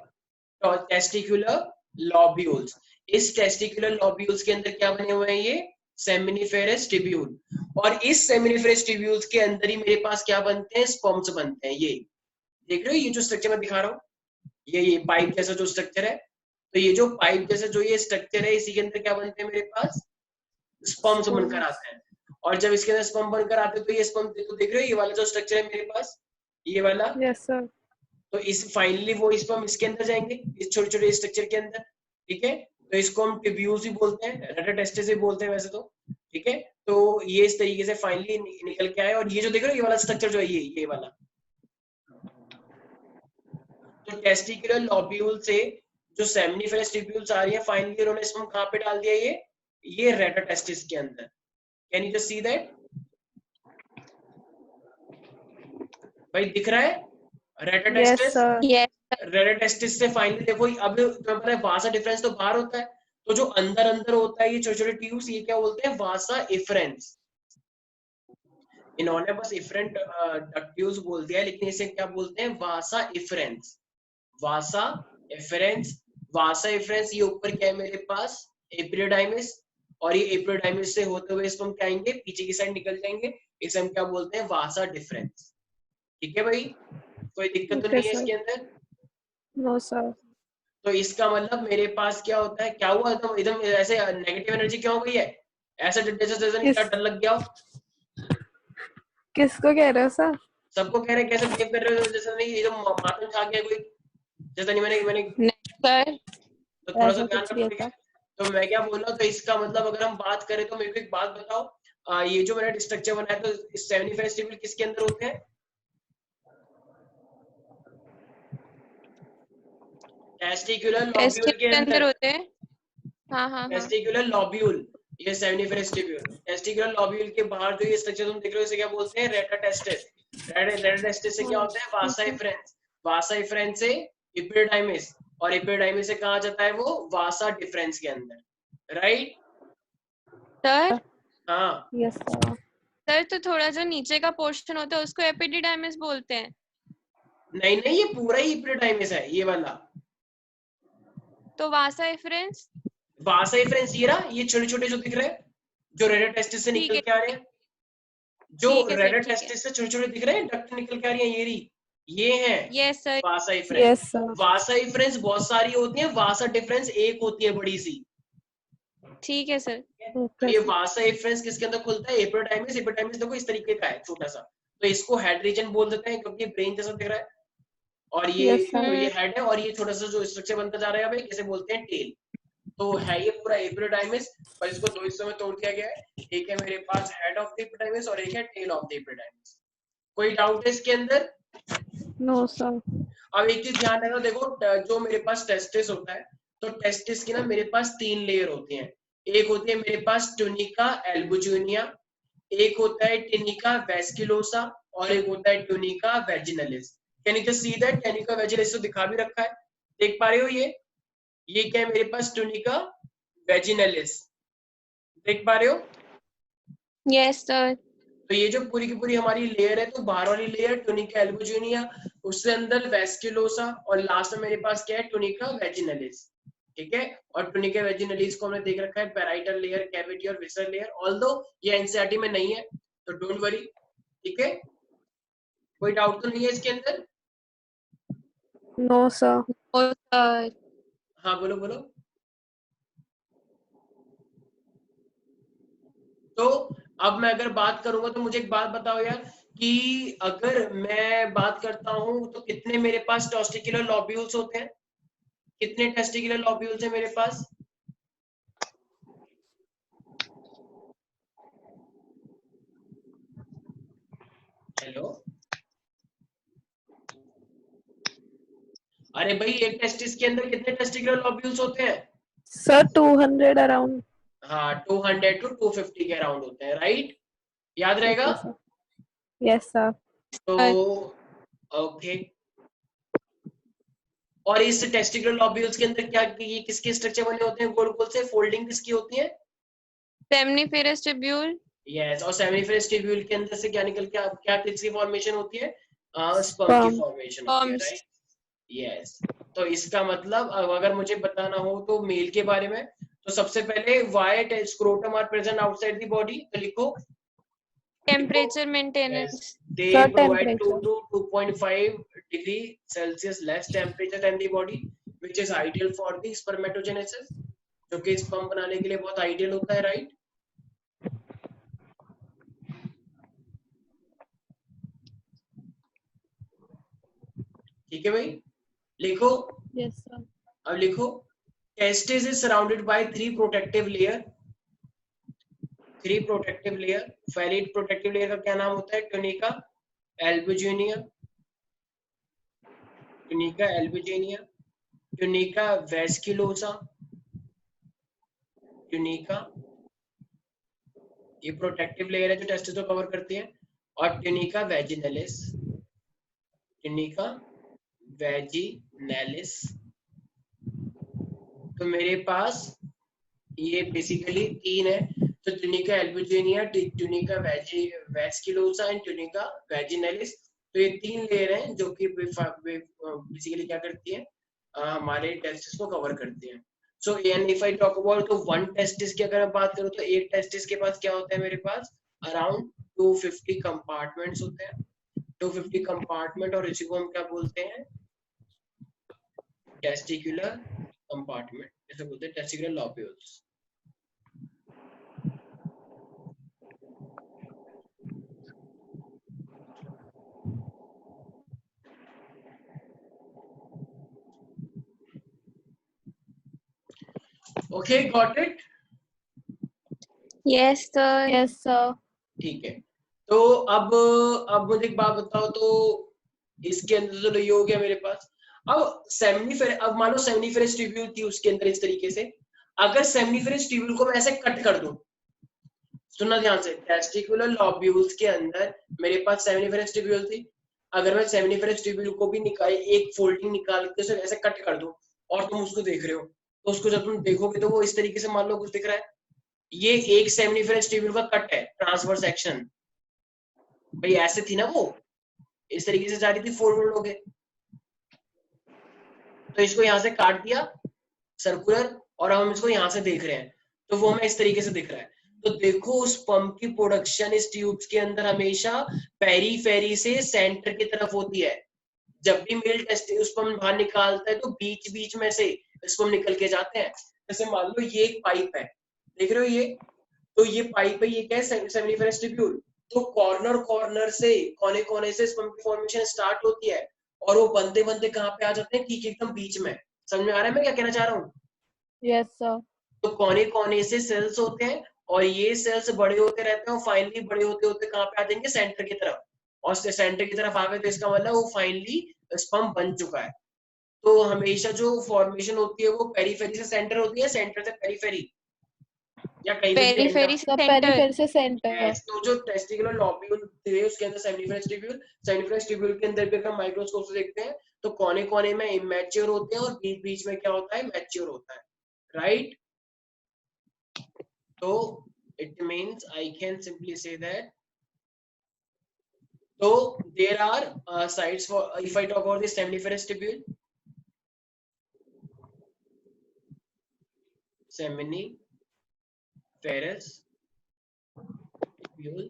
टेस्टिकुलर लॉब्यूल्स। इस टेस्टिकुलर लॉब्यूल्स के अंदर क्या बने हुए हैं, ये सेमिनिफेरस ट्यूब्यूल, और इस सेमिनिफेरस ट्यूब्यूल्स के अंदर ही मेरे पास क्या बनते हैं, स्पर्म्स बनते हैं। ये देख रहे हो, ये जो स्ट्रक्चर मैं दिखा रहा हूँ, ये पाइप जैसा जो स्ट्रक्चर है, तो ये जो पाइप जैसा जो ये स्ट्रक्चर है, इसी के अंदर क्या बनते हैं मेरे पास, स्पर्म्स बनकर आते हैं। और जब इसके अंदर स्पर्म बनकर आते हैं, तो ये स्पर्म, तो देख रहे हो ये वाला जो स्ट्रक्चर है मेरे पास, ये वाला, Yes, sir. तो इस फाइनली वो स्पर्म इसके अंदर जाएंगे, इस छोटे छोटे स्ट्रक्चर के अंदर, ठीक है। तो इसको हम ट्यूब्यूल्स भी बोलते हैं, रेटर टेस्टिस भी बोलते हैं वैसे तो, ठीक है। तो ये इस तरीके से फाइनली निकल के आए, और ये जो देख रहे हो ये वाला स्ट्रक्चर जो है, ये वाला, तो टेस्टिकुलर लॉब्यूल से जो सेमिनिफेरस ट्यूब्यूल्स आ रही है, फाइनली उन्होंने स्पर्म कहां पे डाल दिया, ये रेटर टेस्टिस के अंदर। Can you just see that? भाई दिख रहा है रेटा Yes, टेस्टिस, sir. Yes. रेटा टेस्टिस से फाइनली देखो अब तुम्हें पता है वासा डिफरेंस तो बाहर होता है, तो जो अंदर अंदर होता है ये छोटे छोटे ट्यूब्स, ये क्या बोलते हैं वासा इफरेंस। इन्होंने बस इफरेंट ट्यूब्स बोल दिया है, लेकिन इसे क्या बोलते हैं वासा इफरेंस। वासा इफरेंस, वासा इफरेंस, ये ऊपर क्या है मेरे पास एपिडिडाइमिस, और ये एपिडिडाइमिस से होते हुए इसको हम क्या आएंगे पीछे की साइड निकल जाएंगे, इसे हम क्या बोलते हैं वासा डिफरेंस। ठीक है भाई, कोई दिक्कत तो Okay, नहीं है sir. इसके अंदर। No, sir. तो इसका मतलब मेरे पास क्या होता है, क्या हुआ एकदम एकदम ऐसे नेगेटिव एनर्जी क्यों हो गई है, ऐसा जैसे नहीं क्या डर लग गया हो। किसको कह रहे हो सर? सबको कह रहे हैं कैसे बिहेव कर रहे हो, जैसे नहीं एकदम मातम छा गया कोई, जैसा नहीं मैंने सर तो थोड़ा सा ऐसा ध्यान कुछ रखो नहीं ठीक है। होता। तो मैं क्या बोल रहा हूँ, तो इसका मतलब अगर हम बात करें तो मेरे को एक बात बताओ, ये जो मैंने स्ट्रक्चर बनाया तो 75 स्टिमुल किसके अंदर होते हैं, टेस्टिकुलर लॉब्यूल के टेस्टिस के अंदर अंदर, होते हैं। हाँ हाँ हाँ। टेस्टिकुलर लॉब्यूल, ये 75 स्टिमुल, टेस्टिकुलर लॉब्यूल के बाहर जो ये स्ट्रक्चर तुम देख रहे हो इसे क्या बोलते हैं रेटा टेस्टिस। रेटा टेस्टिस से क्या होता है वासा इफरेंस, वासा इफरेंस से एपिडिडाइमिस, और एपिडिडाइमिस से कहा जाता है वो वासा डिफरेंस के अंदर, राइट। सर हाँ Yes, sir. सर तो थोड़ा जो नीचे का पोर्शन होता है उसको एपिडिडाइमिस बोलते हैं। नहीं नहीं, ये पूरा ही एपिडिडाइमिस है ये वाला। तो वासा इफरेंस। वासा इफरेंस ये रहा, ये छोटे छोटे जो दिख रहे हैं जो रेटा टेस्टिस से ठीक निकल है के आ रहे हैं, जो ठीक है सर रेटा ठीक है। टेस्टिस से छोटे छोटे दिख रहे हैं डक्ट निकल के आ रही है, ये रही, ये है यस सर। वासा इफरेंस। Yes, sir. वासा इफरेंस बहुत सारी होती है, वासा डिफरेंस एक होती है बड़ी सी। ठीक है सर। तो Okay, ये sir. वासा इफरेंस किसके अंदर खुलता है, एपिडिडाइमिस। एपिडिडाइमिस देखो इस तरीके का है छोटा सा, तो इसको हेड रीजन बोल देते हैं क्योंकि ब्रेन जैसा दिख रहा है, और ये Yes, sir. तो ये हेड है, और ये छोटा सा जो स्ट्रक्चर बनता जा रहा है भाई इसे बोलते हैं टेल। तो है ये पूरा एपिडिडाइमिस, पर इसको दो हिस्सों में तोड़ दिया गया है, एक है मेरे पास हेड ऑफ द एपिडिडाइमिस और एक है टेल ऑफ द एपिडिडाइमिस। कोई डाउट है इसके अंदर। No, sir. अब एक चीज ध्यान रखना, देखो जो मेरे पास टेस्टिस होता है, तो टेस्टिस की ना मेरे पास 3 लेयर होती हैं। एक होती है मेरे पास ट्यूनिका एल्बुजिनिया, एक होता है ट्यूनिका वेस्कुलोसा, और एक होता है tunica vaginalis. Can you just see that, tunica vaginalis तो दिखा भी रखा है, देख पा रहे हो ये क्या है मेरे पास ट्यूनिका वेजिनलिस, देख पा रहे हो। Yes sir. तो ये जो पूरी की पूरी हमारी लेयर है, तो बाहर वाली लेयर ट्यूनिका एल्बुजिनिया, उससे अंदर वेस्कुलोसा, और लास्ट में मेरे पास क्या है ट्यूनिका वेजिनलिस। ठीक है, और ट्यूनिका वेजिनलिस को हमने देख रखा है पैराइटल लेयर, कैविटी और विसरल लेयर, ऑल्दो ये एनसीईआरटी में नहीं है तो डोंट वरी। ठीक है, कोई डाउट तो नहीं है इसके अंदर। No, sir. ओ सर। हाँ बोलो बोलो। तो अब मैं अगर बात करूंगा तो मुझे एक बात बताओ यार, कि अगर मैं बात करता हूं तो कितने मेरे पास टेस्टिकुलर लॉब्यूल्स होते हैं, कितने टेस्टिकुलर लॉब्यूल्स हैं मेरे पास। हेलो, अरे भाई एक टेस्टिस के अंदर कितने टेस्टिकुलर लॉब्यूल्स होते हैं। Sir, 200 around. हाँ 200 to 250 के अराउंड होते हैं, राइट, याद रहेगा। Okay, sir. Yes, sir. तो ओके, और इस टेस्टिकुलर लॉब्यूल्स के अंदर क्या ये किसके स्ट्रक्चर बने होते हैं, गोल गोल से फोल्डिंग किसकी होती है। Seminiferous tubule. यस, और सेमिनिफरस ट्यूब्यूल के अंदर से क्या निकल के क्या किसकी फॉर्मेशन होती है, स्पर्म की Sperm. फॉर्मेशन होती है, राइट। यस, तो इसका मतलब अब अगर मुझे बताना हो तो मेल के बारे में, तो सबसे पहले white scrotum are present outside the body, तो लिखो temperature Yes, maintenance. they Sir, provide 2 temperature. to 2.5 degree Celsius less temperature than the body, which is ideal for the spermatogenesis, जो कि स्पर्म बनाने के लिए बहुत आइडियल होता है, राइट। ठीक है भाई, लिखो। Yes, sir. अब लिखो, testis is surrounded by 3 protective layer, 3 protective layer। पहली protective layer का क्या नाम होता है, tunica albuginea, tunica albuginea, tunica vasculosa, tunica, ये प्रोटेक्टिव लेयर है जो टेस्टिस को कवर करती है, और ट्यूनिका वेजिनलिस, ट्यूनिका वैजिनैलिस। तो मेरे पास ये बेसिकली 3 है, तो tunica albuginea, tunica vasculosa and tunica vaginalis. तो ये 3 लेयर हैं जो कि बेसिकली क्या करती है, हमारे टेस्टिस को कवर करती हैं। So and if I talk about तो वन टेस्टिस की अगर मैं बात करूं तो एक टेस्टिस के पास क्या होता है, मेरे पास अराउंड 250 कंपार्टमेंट्स होते हैं, 250 कंपार्टमेंट, और इसी को हम क्या बोलते हैं, टेस्टिकुलर कंपार्टमेंट, जैसे बोलते हैं testicular lobules. Okay, got it? Yes, sir. Yes, sir. ठीक है, तो अब मुझे एक बात बताओ, तो इसके अंदर तो ये हो गया मेरे पास। अब मान लो सेमिनिफेरस ट्यूब्यूल थी उसके अंदर इस तरीके से, अगर सेमिनिफेरस ट्यूब्यूल को मैं ऐसे कट कर दूं, सुनना ध्यान से, टेस्टिकुलर लॉब्यूल्स के अंदर मेरे पास सेमिनिफेरस ट्यूब्यूल थी, अगर मैं सेमिनिफेरस ट्यूब्यूल को भी निकाल, एक फोल्डिंग निकाल के उसे ऐसे कट कर दूं और तुम उसको देख रहे हो, तो उसको जब तुम देखोगे तो वो इस तरीके से मान लो कुछ दिख रहा है, ये एक सेमिनिफेरस ट्यूब्यूल का कट है, ट्रांसवर्स सेक्शन। भाई ऐसे थी ना वो, इस तरीके से जा रही थी, फोल्ड हो गए, तो इसको यहाँ से काट दिया सर्कुलर, और हम इसको यहाँ से देख रहे हैं, तो वो हमें इस तरीके से दिख रहा है। तो देखो उस पंप की प्रोडक्शन इस ट्यूब्स के अंदर हमेशा पेरीफेरी से सेंटर की तरफ होती है। जब भी मेल टेस्ट उस पंप बाहर निकालता है तो बीच बीच में से इस पंप निकल के जाते हैं। जैसे मान लो ये एक पाइप है, देख रहे हो ये, तो ये पाइप है, ये क्या है, सेमिनिफेरस ट्यूब्यूल। तो कॉर्नर से, कोने कोने से इस पंप की फॉर्मेशन स्टार्ट होती है, और वो बनते बनते कहाँ पे आ जाते हैं, ठीक एकदम बीच में। समझ में आ रहा है मैं क्या कहना चाह रहा हूँ? Yes, sir. तो कोने कोने से सेल्स होते हैं, और ये सेल्स बड़े होते रहते हैं, और फाइनली बड़े होते होते कहाँ पे आ जाएंगे, सेंटर की तरफ, और सेंटर की तरफ आ गए तो इसका मतलब वो फाइनली स्पम्प बन चुका है। तो हमेशा जो फॉर्मेशन होती है वो पेरीफेरी से सेंटर होती है, सेंटर से पेरीफेरी, या कहीं पे भी Periphery The center. periphery से center. yes, तो जो टेस्टिकुलर लॉब्यूल थे उसके अंदर सेमिनिफेरस ट्यूब्यूल के अंदर भी हम माइक्रोस्कोप से देखते हैं तो कोने कोने में इमैच्योर होते हैं, और बीच बीच में क्या होता है, मैच्योर होता है, राइट? तो it means I can simply say that, so there are sites for, if I talk about the seminiferous tubule, seminiferous tubule,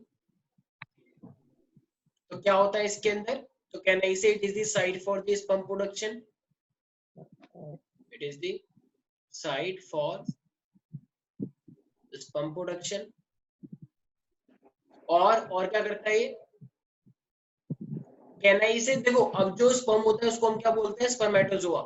तो क्या होता है इसके अंदर, तो can I say it is the site for this pump production, it is the site for this pump production, और क्या करता है ये, can I say, देखो अब जो स्पर्म होता है उसको हम क्या बोलते हैं, स्पर्मेटोजोआ।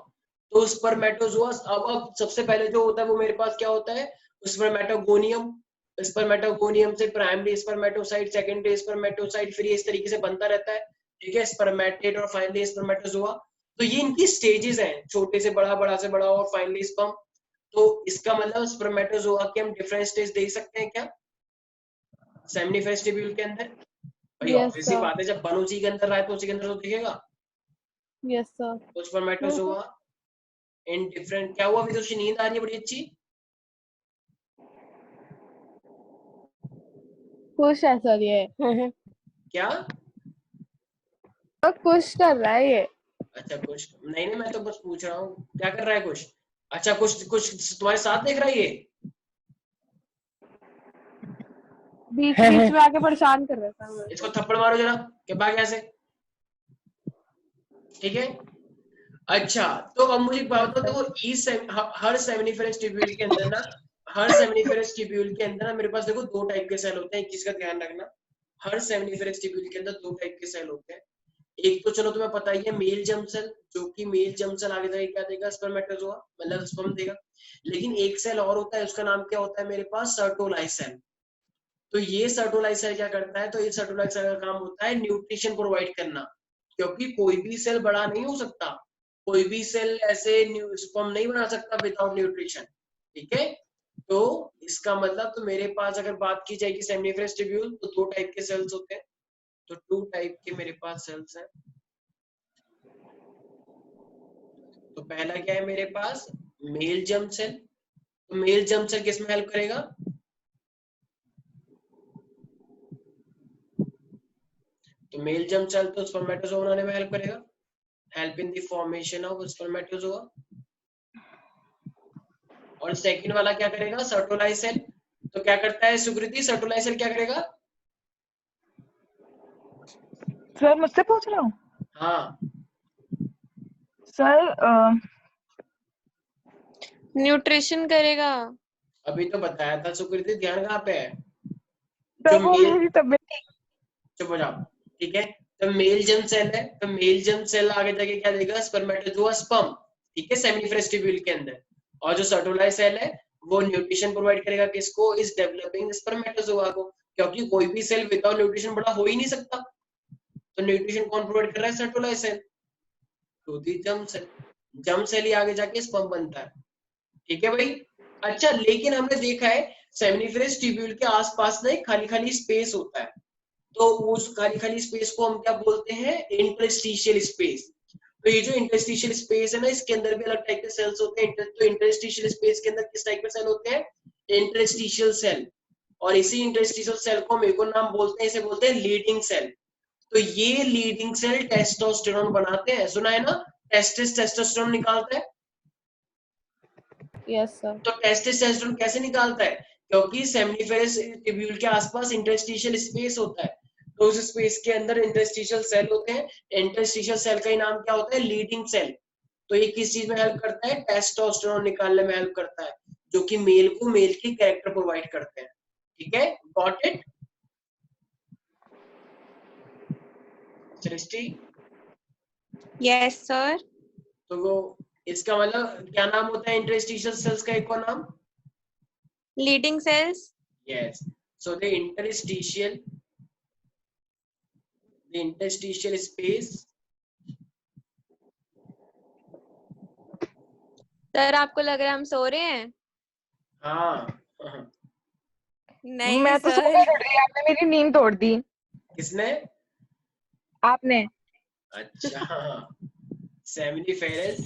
तो स्पर्मेटोजोआ अब सबसे पहले जो होता है वो मेरे पास क्या होता है, स्पर्मेटोगोनियम, स्पर्मेटोगोनियम से प्राइमरी स्पर्मेटोसाइट, सेकेंडरी स्पर्मेटोसाइट, फिर ये इस तरीके से बनता रहता है, ठीक है, स्पर्मेटेड और फाइनली स्पर्मेटोजोआ। तो ये इनकी स्टेजेस हैं, छोटे से बड़ा, बड़ा से बड़ा, और फाइनली स्पर्म। तो इसका मतलब स्पर्मेटोजोआ के हम डिफरेंट स्टेज देख सकते हैं क्या, सेमिनिफेरस ट्यूब्यूल के अंदर? भाई Yes, ऑब्वियस सी sir. बात है, जब बन उसी के अंदर रहा है तो उसी के अंदर तो दिखेगा। Yes, sir. तो स्पर्मेटोजोआ इन डिफरेंट, क्या हुआ, अभी तो नींद आ रही है बड़ी अच्छी? खुश है सर ये। क्या? और खुश कर रहा है ये। अच्छा कुछ नहीं, नहीं मैं तो बस पूछ रहा हूँ क्या कर रहा है कुछ। अच्छा कुछ कुछ तुम्हारे साथ देख रहा है ये? बीच बीच में आके परेशान कर रहा था। इसको थप्पड़ मारो जरा के भाग यहाँ से, ठीक है? अच्छा तो अब मुझे एक बात बताओ, देखो हर सेमिनिफेरस ट्यूब्यूल के अंदर ना, हर सेमिनिफेरस ट्यूब्यूल के अंदर ना मेरे पास देखो 2 टाइप के सेल होते हैं, एक चीज का ध्यान रखना, हर सेमिनिफेरस ट्यूब्यूल के अंदर 2 टाइप के सेल होते हैं। एक तो चलो तुम्हें पता ही है, मेल जर्म सेल, जो कि मेल जर्म सेल आगे जाके क्या देगा, स्पर्मेटोजोआ मतलब स्पर्म देगा। लेकिन एक सेल और होता है, उसका नाम क्या होता है मेरे पास, सर्टोलाइज सेल। तो ये सर्टोलाइज सेल क्या करता है, तो ये सर्टोलाइज सेल का काम होता है न्यूट्रिशन प्रोवाइड करना, क्योंकि कोई भी सेल बड़ा नहीं हो सकता, कोई भी सेल ऐसे स्पर्म नहीं बना सकता विदाउट न्यूट्रिशन, ठीक है? तो इसका मतलब, तो मेरे पास अगर बात की जाएगी सेमिनिफेरस ट्यूब्यूल, तो 2 टाइप के सेल्स होते हैं, तो 2 टाइप के मेरे पास सेल्स हैं, तो पहला क्या है मेरे पास, मेल जर्म सेल। तो मेल जर्म सेल किसमें हेल्प करेगा, तो मेल जर्म सेल तो स्पर्मेटोजोआ बनाने में हेल्प करेगा, help in the formation of spermatozoa. और सेकंड वाला क्या करेगा, सर्टोलाइज सेल। तो क्या करता है सुकृति, सर्टोलाइज सेल क्या करेगा? सर मुझसे पूछ रहे हो? हाँ सर न्यूट्रिशन करेगा। अभी तो बताया था सुकृति, ध्यान कहाँ पे है? सर जो वो मेल, मेरी तबीयत चुप हो जाओ, ठीक है। तो मेल जर्म सेल है, तो मेल जर्म सेल आगे जाके क्या देगा, स्पर्मेटोजोआ स्पर्म, ठीक है, सेमिनिफरस ट्यूब्यूल के अंदर। और जो सर्टोलाइज सेल है वो न्यूट्रिशन प्रोवाइड करेगा किसको, इस डेवलपिंग स्पर्मेटोजोआ को, क्योंकि कोई भी सेल विदाउट न्यूट्रिशन बड़ा हो ही नहीं सकता। तो न्यूट्रिशन कौन प्रोवाइड कर रहा है, सर्टोलाइज cell to the germ cell. Germ cell ही आगे जाके स्पर्म बनता है, ठीक है भाई। अच्छा, लेकिन हमने देखा है सेमिनिफरस ट्यूब्यूल के आसपास ना एक खाली खाली स्पेस होता है, तो उस खाली खाली स्पेस को हम क्या बोलते हैं, इंटरस्टिशियल स्पेस। तो ये जो इंटरस्टिशियल स्पेस है ना, इसके अंदर भी अलग टाइप के सेल्स होते हैं। तो इंटरस्टिशियल स्पेस के अंदर किस टाइप के सेल होते हैं, इंटरस्टिशियल सेल। और इसी इंटरस्टिशियल सेल को हम एक और नाम बोलते हैं, इसे बोलते हैं लीडिंग सेल। तो ये लीडिंग सेल टेस्टोस्टेरोन बनाते हैं, सुना है ना, टेस्टिस टेस्टोस्टेरोन निकालता है। Yes sir. तो टेस्टोस्टेरोन कैसे निकालता है, क्योंकि सेमिनिफरस ट्यूब्यूल के आसपास इंटरस्टिशियल स्पेस होता है, तो उस स्पेस के अंदर इंटरस्टिशियल सेल होते हैं। इंटरस्टिशियल सेल का ही नाम क्या होता है, लीडिंग सेल। तो ये किस चीज में हेल्प करता है, टेस्टोस्टेरोन निकालने में हेल्प करता है, जो कि मेल को मेल की कैरेक्टर प्रोवाइड करते हैं, ठीक है, got it Srishti? Yes sir. तो वो इसका मतलब क्या नाम होता है इंटरस्टिशियल सेल्स का एक और नाम, leading cells. Yes. So the interstitial space। Sir आपको लग रहा है हम सो रहे हैं? हाँ नहीं मैं तो सर। सोने लग रही, आपने मेरी नींद तोड़ दी। किसने? आपने। अच्छा सेमिनिफेरस,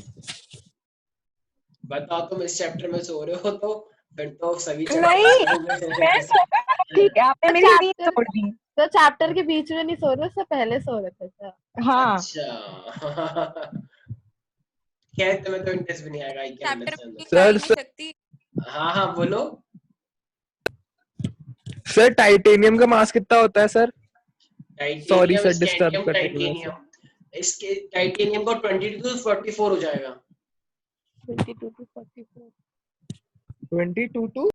बताओ तुम इस चैप्टर में सो रहे हो तो फिर तो सभी नहीं, चैप्टर मैं सोना ठीक है, आपने मेरी नींद चैप्टर तोड़ दी। तो चैप्टर के बीच में नहीं सो रहे, उससे पहले सो रहे थे सर। हाँ अच्छा क्या है, तुम्हें तो इंटरेस्ट भी नहीं आएगा, आई कैन चैप्टर अंडरस्टैंड। कर ही नहीं सकती। हाँ हाँ बोलो। सर टाइटेनियम का मास कितना होता है sir? Sorry titanium, sir disturb scandium, करने की वजह से। टाइटेनियम, इसके टाइटेनियम को 22 to 44 हो जाएगा। 22 to 44। 22 टू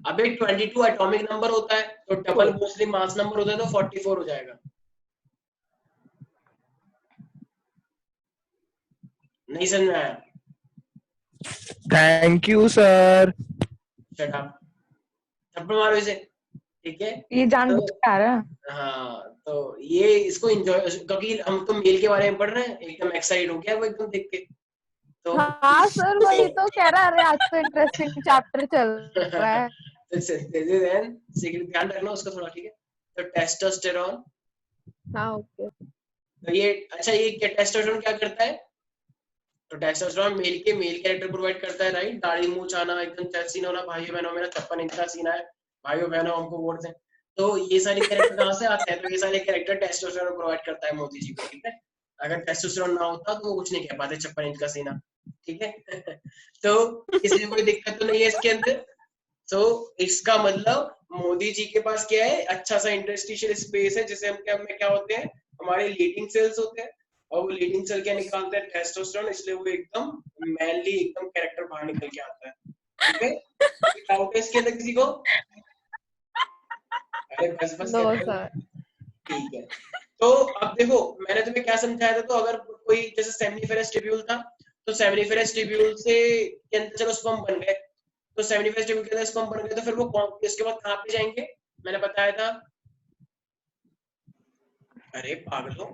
अबे 22 एटॉमिक नंबर होता है, तो डबल मोस्टली मास नंबर होता है, तो 44 हो जाएगा। नहीं समझ में आया? Thank you sir. Shut up, थप्पड़ मारो इसे, ठीक है। ये जान तो आ रहा है। हाँ, तो ये इसको एंजॉय, क्योंकि हम तो मेल के बारे में पढ़ रहे हैं, एकदम एक्साइट हो गया वो एकदम देख के। तो हाँ सर वही तो कह रहा, अरे आज तो इंटरेस्टिंग चैप्टर चल रहा है। ध्यान रखना उसका थोड़ा, ठीक है। तो टेस्टोस्टेरोन, हाँ ओके। तो ये अच्छा, ये क्या टेस्टोस्टेरोन क्या करता है, तो टेस्टोस्टेरोन मेल के मेल कैरेक्टर प्रोवाइड करता है, राइट। दाढ़ी मूंछ आना, एकदम चेस्ट सीना होना, भाइयों बहनों मेरा 56 इंच का सीना है, भाइयों बहनों हमको वोट दें। तो ये सारे कैरेक्टर कहाँ से आते हैं, तो ये सारे कैरेक्टर टेस्टोस्टेरोन प्रोवाइड करता है मोदी जी को, ठीक है। अगर टेस्टोस्टेरोन ना होता तो वो कुछ नहीं कह पाते, 56 इंच का सीना, ठीक है तो किसी को कोई दिक्कत तो नहीं है इसके अंदर। तो इसका मतलब मोदी जी के पास क्या है, अच्छा सा इंटरस्टिशियल स्पेस है, जिसे हम क्या होते हैं, हमारे लीडिंग सेल्स होते हैं, और वो लीडिंग सेल क्या निकालते हैं, टेस्टोस्टेरोन, इसलिए वो एकदम मैनली एकदम कैरेक्टर बाहर निकल के आता है, ठीक है। डाउट है इसके अंदर किसी को? अरे बस बस नो कहते हो, सर। ठीक है। तो अब देखो मैंने तुम्हें क्या समझाया था, तो अगर कोई जैसे सेमिनिफेरस ट्यूब्यूल था, तो सेमिनिफेरस ट्यूब्यूल से के अंदर चलो स्पर्म बन गए, तो सेमिनिफेरस ट्यूब्यूल के अंदर स्पर्म बन गए, तो फिर वो इसके बाद कहाँ पे जाएंगे, मैंने बताया था। अरे पागलों,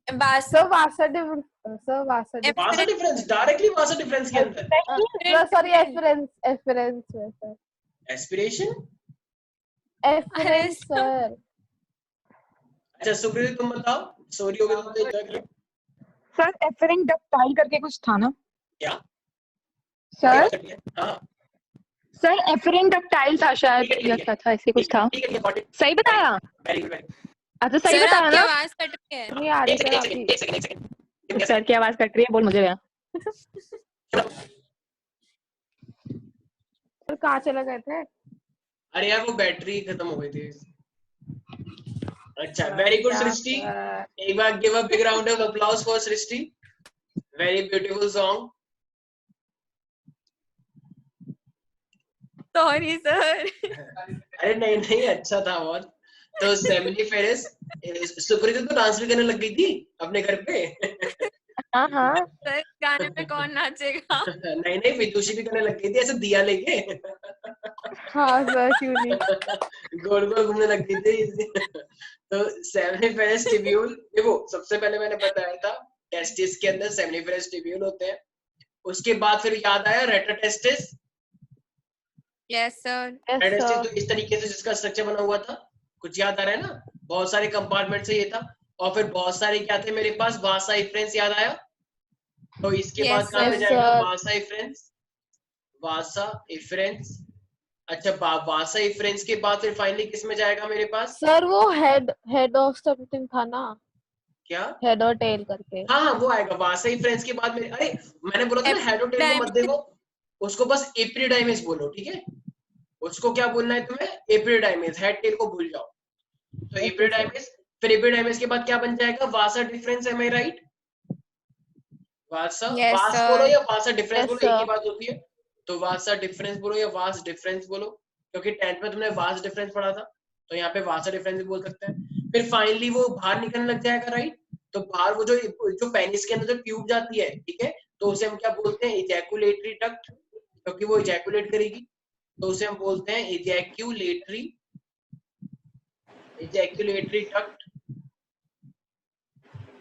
sir vasa deferens, sir vasa vasa deferens, directly vasa deferens के अंदर deferens, sorry aspirants, aspirants sir, aspiration. Aspirants sir. अच्छा सुप्रीत तुम बताओ, सॉरी हो गया तो एंजॉय करो। सर एफरेंट डक्टाइल करके कुछ था ना? क्या सर करती है? हाँ सर एफरेंट डक्टाइल था शायद ठीक है, या ठीक क्या था, ऐसे कुछ था। ठीक है, got it. सही बताया? Very good, very good. अच्छा सही सर बताया आपकी ना? आवाज कट रही है। नहीं आ रही एक सर सेकंड, आपकी। एक सेकंड, एक सेकंड. सर की आवाज कट रही है, बोल मुझे गया। सर कहाँ चले गए थे? अरे यार वो बैटरी खत्म हो गई थी. अच्छा, वेरी गुड सृष्टि. एक बार give a big round of applause for Srishti. Very beautiful song. Sorry sir. अरे नहीं नहीं, अच्छा था बहुत. तो सेमिनिफेरस. सुप्रीत तो डांस भी करने लग गई थी अपने घर पे. हाँ हाँ सर गाने पे कौन नाचेगा? नहीं नहीं, विदुषी भी करने लग गई थी ऐसे दिया लेके. हाँ सर क्यों नहीं। गोल गोल घूमने लग गई थी. तो सेमिनिफेरस टिब्यूल देखो, सबसे पहले मैंने बताया था टेस्टिस के अंदर सेमिनिफेरस टिब्यूल होते हैं. उसके बाद फिर याद आया रेट्रोटेस्टिस. Yes sir. रेट्रोटेस्टिस तो इस तरीके से जिसका स्ट्रक्चर बना हुआ था, कुछ याद आ रहा है ना? बहुत सारे कंपार्टमेंट से ये था. और फिर बहुत सारे क्या थे मेरे पास, वासा इफ्रेंस याद आया. तो इसके बाद Yes, कहाँ पे sir. जाएगा? Yes, sir. वासा इफ्रेंस. वासा इफ्रेंस. अच्छा, वासा इफ्रेंस के बाद फिर फाइनली किस में जाएगा मेरे पास? सर वो हेड ऑफ समथिंग था ना, क्या? हेड और टेल करके। हाँ हाँ, वो आएगा वासा इफ्रेंस के बाद मेरे. अरे मैंने बोला था ना, हेड और टेल को मत देखो, उसको बस एपिडाइमिस बोलो, ठीक है? उसको क्या बोलना है तुम्हें? एपिडाइमिस. हेड टेल को भूल जाओ. तो एपिडाइमिस. फिर एपिडाइमिस के बाद क्या बन जाएगा? वासा डिफरेंस. एम आई राइट? वासा. Yes, वास sir. बोलो या वासा डिफरेंस Yes, बोलो, एक ही sir. बात होती है. तो वासा डिफरेंस बोलो या वास डिफरेंस बोलो, क्योंकि 10th में तुमने वास डिफरेंस पढ़ा था, तो यहाँ पे वासा डिफरेंस भी बोल सकते हैं. फिर फाइनली वो बाहर निकलने लग जाएगा, राइट? तो बाहर वो जो पेनिस के अंदर जो ट्यूब जाती है, ठीक है, तो उसे हम क्या बोलते हैं? इजैकुलेटरी डक्ट, क्योंकि वो इजैकुलेट करेगी. तो उसे हम बोलते हैं इजैकुलेटरी डक्ट.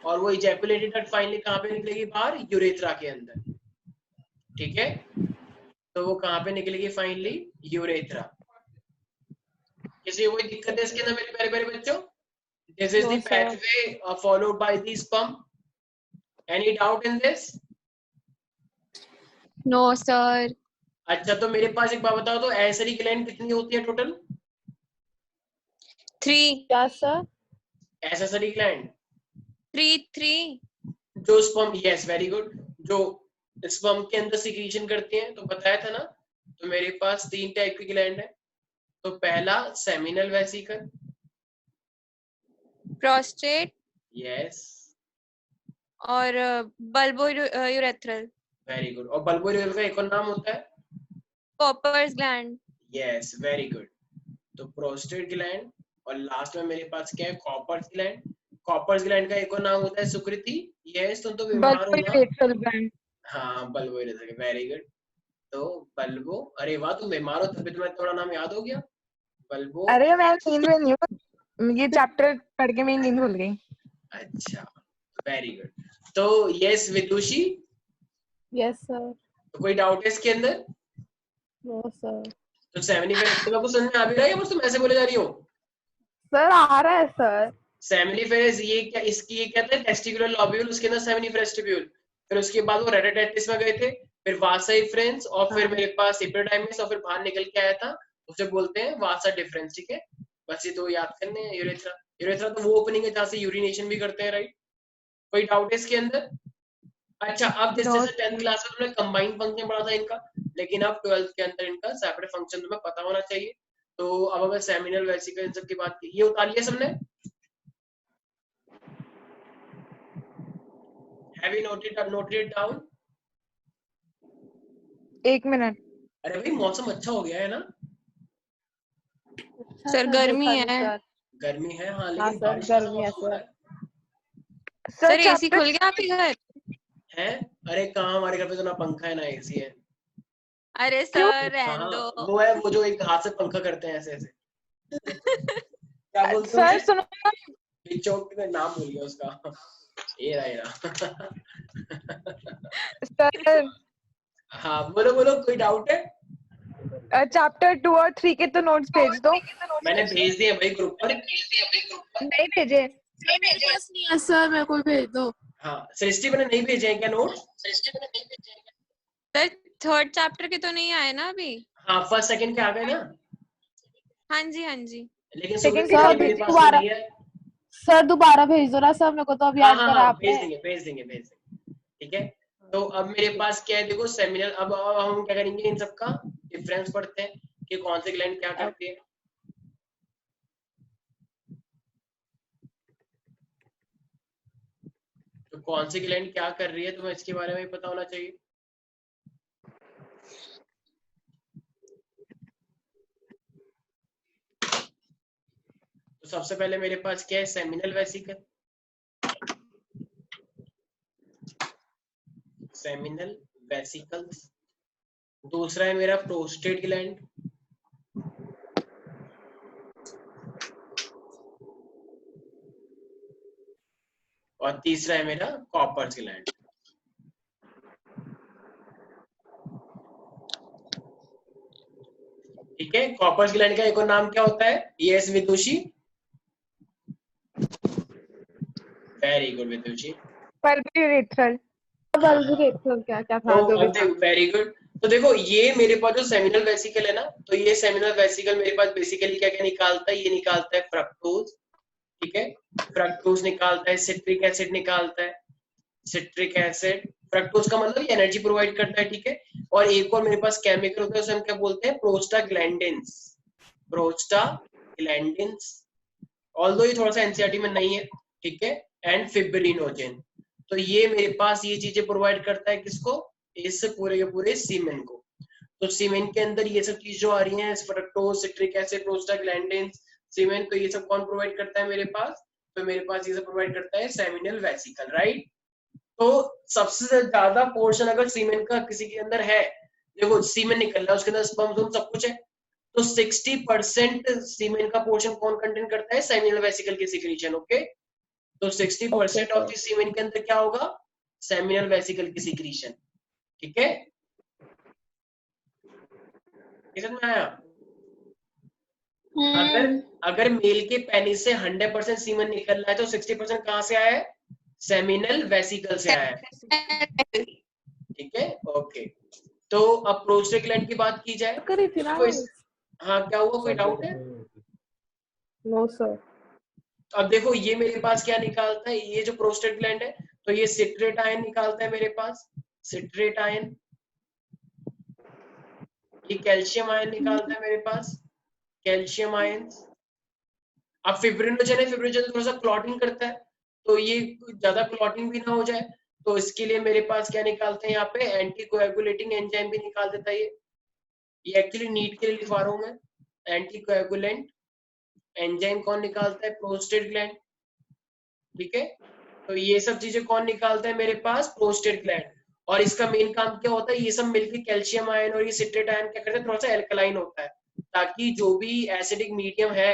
और वो इजैकुलेटरी डक्ट फाइनली कहाँ पे निकलेगी? बाहर, यूरेथ्रा के अंदर. ठीक है, तो वो कहाँ पे निकलेगी फाइनली? यूरेथ्रा. किसी को कोई दिक्कत है इसके अंदर मेरे प्यारे प्यारे बच्चों? This is No, the sir. pathway followed by the sperm. Any doubt in this? No sir. अच्छा, तो मेरे पास एक बात बताओ, तो एसरी ग्लैंड कितनी होती है टोटल? 3. क्या सर? Accessory gland 3. जो स्पर्म, यस वेरी गुड, जो स्पर्म के अंदर सिक्रीशन करती हैं, तो बताया था ना. तो मेरे पास 3 टाइप की ग्लैंड है. तो पहला सेमिनल वेसिकल. Prostate यस और bulbo urethral. Very good. और बल्बोरियल का एक और नाम होता है? Copper's gland. Yes very good. तो प्रोस्टेट ग्लैंड. और लास्ट में मेरे पास क्या है? Cowper's gland. कॉपर्स ग्लैंड का एक और नाम होता है सुकृति. यस, तुम तो बीमार हो ना? हाँ, बल्बो इरेथ्रल. Very good. तो बल्बो, अरे वाह, तुम बीमार हो तभी तुम्हें थोड़ा नाम याद हो गया. बल्बो. अरे मैं नींद में नहीं हूँ, ये चैप्टर पढ़ के मेरी नींद भूल गई। अच्छा, वेरी गुड. तो यस विदुषी, Yes, sir. तो कोई डाउट है इसके अंदर? No, sir. तो 75 आपको समझ में आ भी रहा है या बस तुम ऐसे बोले जा रही हो? सर आ रहा है सर। सेमिनिफेरस, ये क्या, इसकी ये कहते हैं टेस्टिकुलर लॉब्यूल, उसके अंदर सेमिनिफेरस टिब्यूल. फिर उसके बाद वो रेट्रोटेस्टिस में गए थे, फिर वासा इफ्रेंस, और फिर मेरे पास एपिडाइमिस, और फिर बाहर निकल के आया था, उसे बोलते हैं वासा डिफरेंस. ठीक है, बस ये दो याद करने हैं. यूरेथ्रा. यूरेथ्रा तो वो ओपनिंग है जहाँ से यूरिनेशन भी करते हैं, राइट? कोई डाउट है इसके अंदर? अच्छा, अब जैसे 10th क्लास में तुमने कंबाइंड फंक्शन पढ़ा था इनका, लेकिन अब 12th के अंदर इनका सेपरेट फंक्शन तुम्हें पता होना चाहिए. तो अब अगर सेमिनल वेसिकल इन सब की बात की, ये उतार लिया सबने? Have you noted it down? एक मिनट। अरे भाई, मौसम अच्छा हो गया है ना? सर गर्मी है. गर्मी है, हाँ, हाँ लेकिन सर, बारिश का गर्मी है मौसम हो रहा सर एसी खुल गया आपके घर? है. अरे कहाँ, हमारे घर पे तो ना पंखा है ना एसी है. अरे सर रहने दो. वो है, वो जो एक हाथ से पंखा करते हैं ऐसे ऐसे. क्या बोलते सर हैं? सुनो, बिचौक का नाम भूल गया उसका. ये रहा. सर हाँ, बोलो बोलो, कोई डाउट है? चैप्टर 2 और 3 के तो नोट्स भेज दो। मैंने भेज दिए भाई ग्रुप पर. नहीं भेजे? मेरे पास नहीं है सर, मेरे को भेज दो। हाँ, सृष्टि मैंने नहीं भेजे हैं क्या नोट्स? सर थर्ड चैप्टर के तो नहीं आए ना अभी? हाँ फर्स्ट सेकंड के आ गए ना, हाँ जी हाँ जी। लेकिन सेकंड सुबह के के मेरे सर पास तो दोबारा, नहीं है। सर दोबारा भेज दो ना सर, मेरे को तो अभी हाँ ऐड हाँ करा हाँ आपने। भेज देंगे ठीक है। तो अब मेरे पास क्या है, देखो सेमिनल, अब हम क्या करेंगे, इन सब का डिफरेंस पढ़ते हैं कि कौन सी ग्लैंड क्या करती है। तो कौन सी ग्लैंड क्या कर रही है, तुम्हें इसके बारे में पता होना चाहिए। तो सबसे पहले मेरे पास क्या है, सेमिनल वेसिकल, सेमिनल वेसिकल्स। दूसरा है मेरा प्रोस्टेट ग्लैंड, और तीसरा है मेरा कॉपर्स ग्लैंड। ठीक है, कॉपर्स ग्लैंड का एक और नाम क्या होता है, यस विदुषी, वेरी गुड विदुषी। पल्विरेथ्रल। बल्बिरेथ्रल क्या क्या था तो जो भी अब था। देखो, वेरी गुड। तो देखो ये मेरे पास जो सेमिनल वेसिकल है ना, तो ये सेमिनल वेसिकल मेरे पास बेसिकली क्या क्या निकालता है, ये निकालता है फ्रक्टोज, ठीक है, फ्रक्टोज निकालता है, सिट्रिक एसिड निकालता है, सिट्रिक एसिड, फ्रक्टोज का मतलब ये एनर्जी प्रोवाइड करता है, ठीक है। और एक और मेरे पास केमिकल होता है, उसे हम क्या बोलते हैं, प्रोस्टाग्लैंडिन्स, प्रोस्टाग्लैंडिन्स, ऑल्दो ये थोड़ा सा एनसीईआरटी में नहीं है, ठीक है, एंड फिब्रिनोजेन। तो ये मेरे पास ये चीजें प्रोवाइड करता है किसको, इस पूरे के पूरे सीमेन को। तो सीमेन के अंदर ये सब चीज जो आ रही है, फ्रक्टोज, सिट्रिक एसिड, प्रोस्टाग्लैंडिन्स, सीमेन, तो ये सब कौन प्रोवाइड करता है मेरे पास, तो मेरे पास ये सब प्रोवाइड करता है सेमिनल वेसिकल, राइट। तो सबसे ज्यादा पोर्शन अगर सीमेन का किसी के अंदर है, देखो सीमेन निकल रहा है, उसके अंदर स्पर्म सब कुछ है, तो 60% सीमेन का पोर्शन कौन कंटेन करता है, सेमिनल वेसिकल की सिक्रीशन, ओके। तो 60% ऑफ द सीमेन के अंदर क्या होगा, सेमिनल वेसिकल की सिक्रीशन, ठीक है, समझ में आया। अगर अगर मेल के पेनिस से 100% सीमेन निकल रहा है, तो 60% कहां से आया है, सेमिनल वेसिकल से आया है, ठीक है, ओके। तो अब प्रोस्टेट ग्लैंड की बात की जाए, करी थी तो ना। देखो इस, हाँ क्या हुआ, कोई डाउट है। No sir. अब देखो ये मेरे पास क्या निकालता है, ये जो प्रोस्टेट ग्लैंड है, तो ये सिट्रेट आयन निकालता है मेरे पास, सिट्रेट आयन, ये कैल्शियम आयन निकालता है मेरे पास, कैल्शियम आयन। अब फिब्रिनोजन है, फिब्रिनोजन थोड़ा सा क्लॉटिंग करता है, तो ये ज्यादा क्लॉटिंग भी ना हो जाए, तो इसके लिए मेरे पास क्या निकालते हैं, यहाँ पे एंटी कोएगुलेटिंग एंजाइम भी निकाल देता है ये एक्चुअली नीट के लिए लिखवा रहा हूँ मैं, एंटी कोएगुलेंट एंजाइम कौन निकालता है, प्रोस्टेट ग्लैंड, ठीक है। तो ये सब चीजें कौन निकालता है मेरे पास, प्रोस्टेट ग्लैंड। और इसका मेन काम क्या होता है, ये सब मिलकर कैल्शियम आयन और ये सिट्रेट आयन क्या करते हैं, थोड़ा सा एल्कलाइन होता है, ताकि जो भी एसिडिक मीडियम है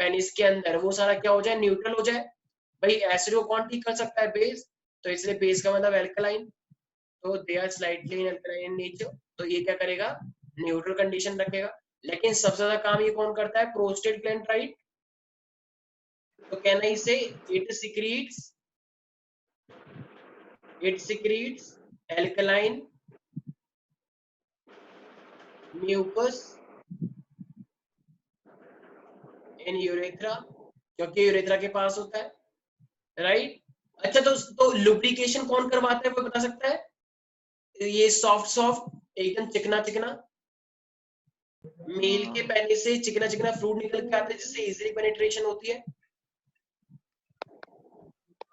पेनिस के अंदर, वो सारा क्या हो जाए, न्यूट्रल हो जाए। भाई एसिड को कौन ठीक कर सकता है, बेस, तो इसलिए बेस का मतलब एल्कलाइन, तो they are slightly alkaline in nature, तो ये क्या करेगा, न्यूट्रल कंडीशन रखेगा। लेकिन सबसे ज्यादा काम ये कौन करता है, प्रोस्टेट ग्लैंड, राइट। तो कैन आई से it secretes alkaline mucus in urethra, क्योंकि यूरेथ्रा के पास होता है, राइट। अच्छा तो लुब्रिकेशन कौन करवाता है, वो बता सकता है, ये सॉफ्ट सॉफ्ट एकदम चिकना चिकना, मेल के पेनिस से चिकना चिकना फ्लूइड निकल के आता है, जिससे इजीली पेनिट्रेशन होती है,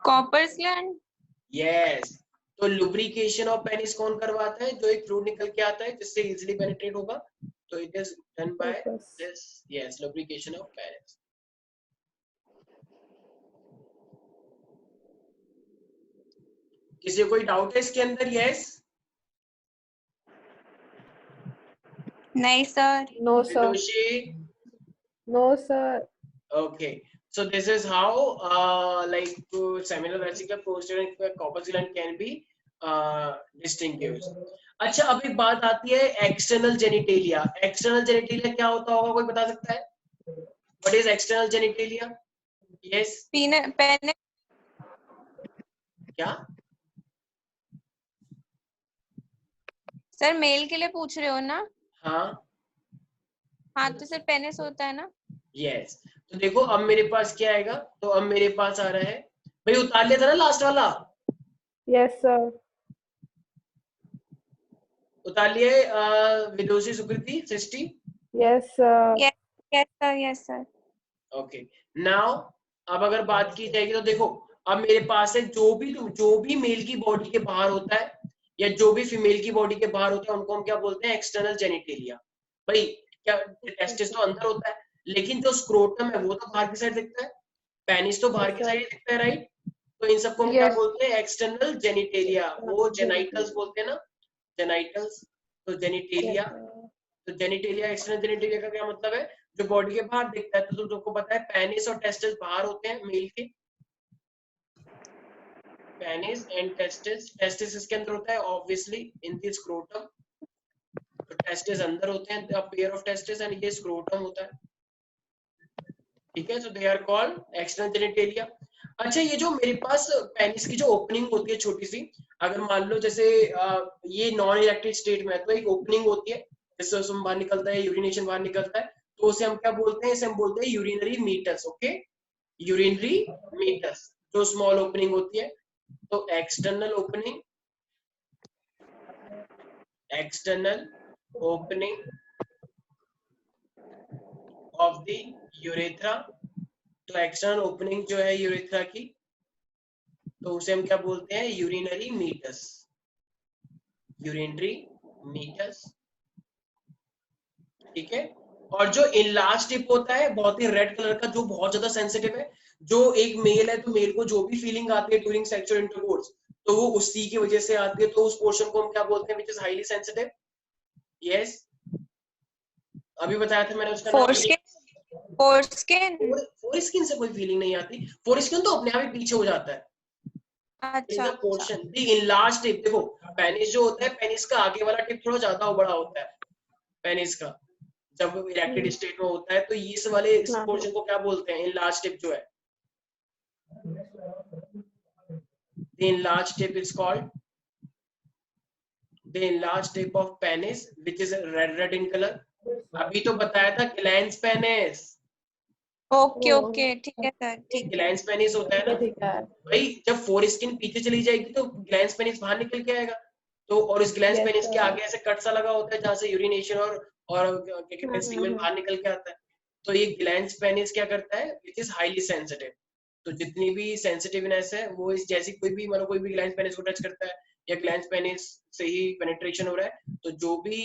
कॉपर्स ग्लैंड। यस। तो लुब्रिकेशन ऑफ पेनिस कौन करवाता है, जो एक फ्लूइड निकल के आता है जिससे इजीली पेनिट्रेट होगा, तो it is done by this, yes, lubrication of penis. किसी को कोई डाउट है इसके अंदर, यस, नहीं sir. No sir. Vidushi, no sir. okay, so this is how like seminal vesicle, posterior and corpus gland can be distinguished. अच्छा अब एक बात आती है एक्सटर्नल जेनिटेलिया, एक्सटर्नल जेनिटेलिया क्या होता होगा, कोई बता सकता है, what is external genitalia, yes, penis क्या, सर मेल के लिए पूछ रहे हो ना? हाँ हाँ तो सिर्फ पेनिस होता है ना? यस। तो देखो अब मेरे पास क्या आएगा, तो अब मेरे पास आ रहा है, भाई उतार लिया था ना लास्ट वाला, Yes, sir. उतार लिया है विदुषी सुकृति सृष्टि। Yes, sir. Yes yes sir, yes sir. Okay now अब अगर बात की जाएगी तो देखो अब मेरे पास है जो भी मेल की बॉडी के बाहर होता है या जो भी फीमेल की बॉडी के बाहर होता है उनको हम क्या बोलते हैं, एक्सटर्नल जेनिटेलिया। भाई क्या टेस्टिस तो अंदर होता है, लेकिन जो स्क्रोटम है वो तो बाहर की साइड दिखता है, पेनिस तो बाहर Yes, की sir. साइड दिखता है, राइट। तो इन सबको हम क्या Yes. बोलते हैं, एक्सटर्नल जेनिटेलिया, वो जेनाइटल्स बोलते हैं ना, जेनाइटल्स। तो जेनिटेलिया, Yes, sir. तो जेनिटेलिया, एक्सटर्नल जेनिटेलिया का क्या मतलब है, जो बॉडी के बाहर दिखता है। तो तुमको पता है पेनिस और टेस्टिस बाहर होते हैं मेल के, पेनिस एंड टेस्टिस, टेस्टिस इसके अंदर होता है ऑब्वियसली इन द स्क्रोटम, तो टेस्टिस अंदर होते हैं, a pair of testis and ये स्क्रोटम होता है, ठीक है। So they are called external genitalia. अच्छा ये जो मेरे पास पेनिस की जो ओपनिंग होती है छोटी सी, अगर मान लो जैसे ये नॉन इरेक्टेड स्टेट में है तो एक ओपनिंग होती है जिससे उसमें बाहर निकलता है, यूरिनेशन बाहर निकलता है, तो उसे हम क्या बोलते हैं, इसे हम बोलते हैं urinary meatus. Okay, urinary meatus जो स्मॉल ओपनिंग होती है। तो external opening, external opening of the urethra, तो एक्सटर्नल ओपनिंग जो है यूरेथ्रा की, तो उसे हम क्या बोलते हैं, यूरिनरी मीटस, यूरिनरी मीटस, ठीक है। और जो इनलार्ज टिप होता है बहुत ही रेड कलर का, जो बहुत ज्यादा सेंसिटिव है, जो एक मेल है तो मेल को जो भी फीलिंग आती है ड्यूरिंग सेक्सुअल इंटरकोर्स तो वो उसी की वजह से आती है, तो उस पोर्शन को हम क्या बोलते हैं, which is highly sensitive. Yes, अभी बताया था मैंने उसका नाम। फोरस्किन। फोरस्किन से कोई फीलिंग नहीं आती, फोरस्किन तो अपने आप ही पीछे हो जाता है। इज अच्छा the portion the enlarge tip. देखो पेनिस जो होता है, पेनिस का आगे वाला टिप थोड़ा ज्यादा बड़ा होता है पेनिस का, जब वो इरेक्टेड स्टेट में होता है, तो इस वाले हाँ, पोर्शन को क्या बोलते हैं, इनलार्ज टिप जो है, the enlarged tip is called the enlarged tip of penis which is red in color। अभी तो बताया था ग्लैंस पेनिस, ओके ओके ठीक है सर, ठीक है। ग्लैंस पेनिस होता है ना ठीक है. भाई, जब फोरस्किन पीछे चली जाएगी तो ग्लैंस पेनिस बाहर निकल के आएगा, तो और इस ग्लैंस Yes, पेनिस के sir. आगे ऐसे कट सा लगा होता है जहां से यूरिनेशन और क्या कहते हैं सीमेन बाहर निकल के आता है। तो ये ग्लैंस पेनिस क्या करता है, विच इज हाईली सेंसिटिव। तो जितनी भी सेंसिटिवनेस है वो इस जैसी कोई भी मतलब कोई भी ग्लैंस पेनिस को टच करता है या ग्लैंस पेनिस से ही पेनिट्रेशन हो रहा है, तो जो भी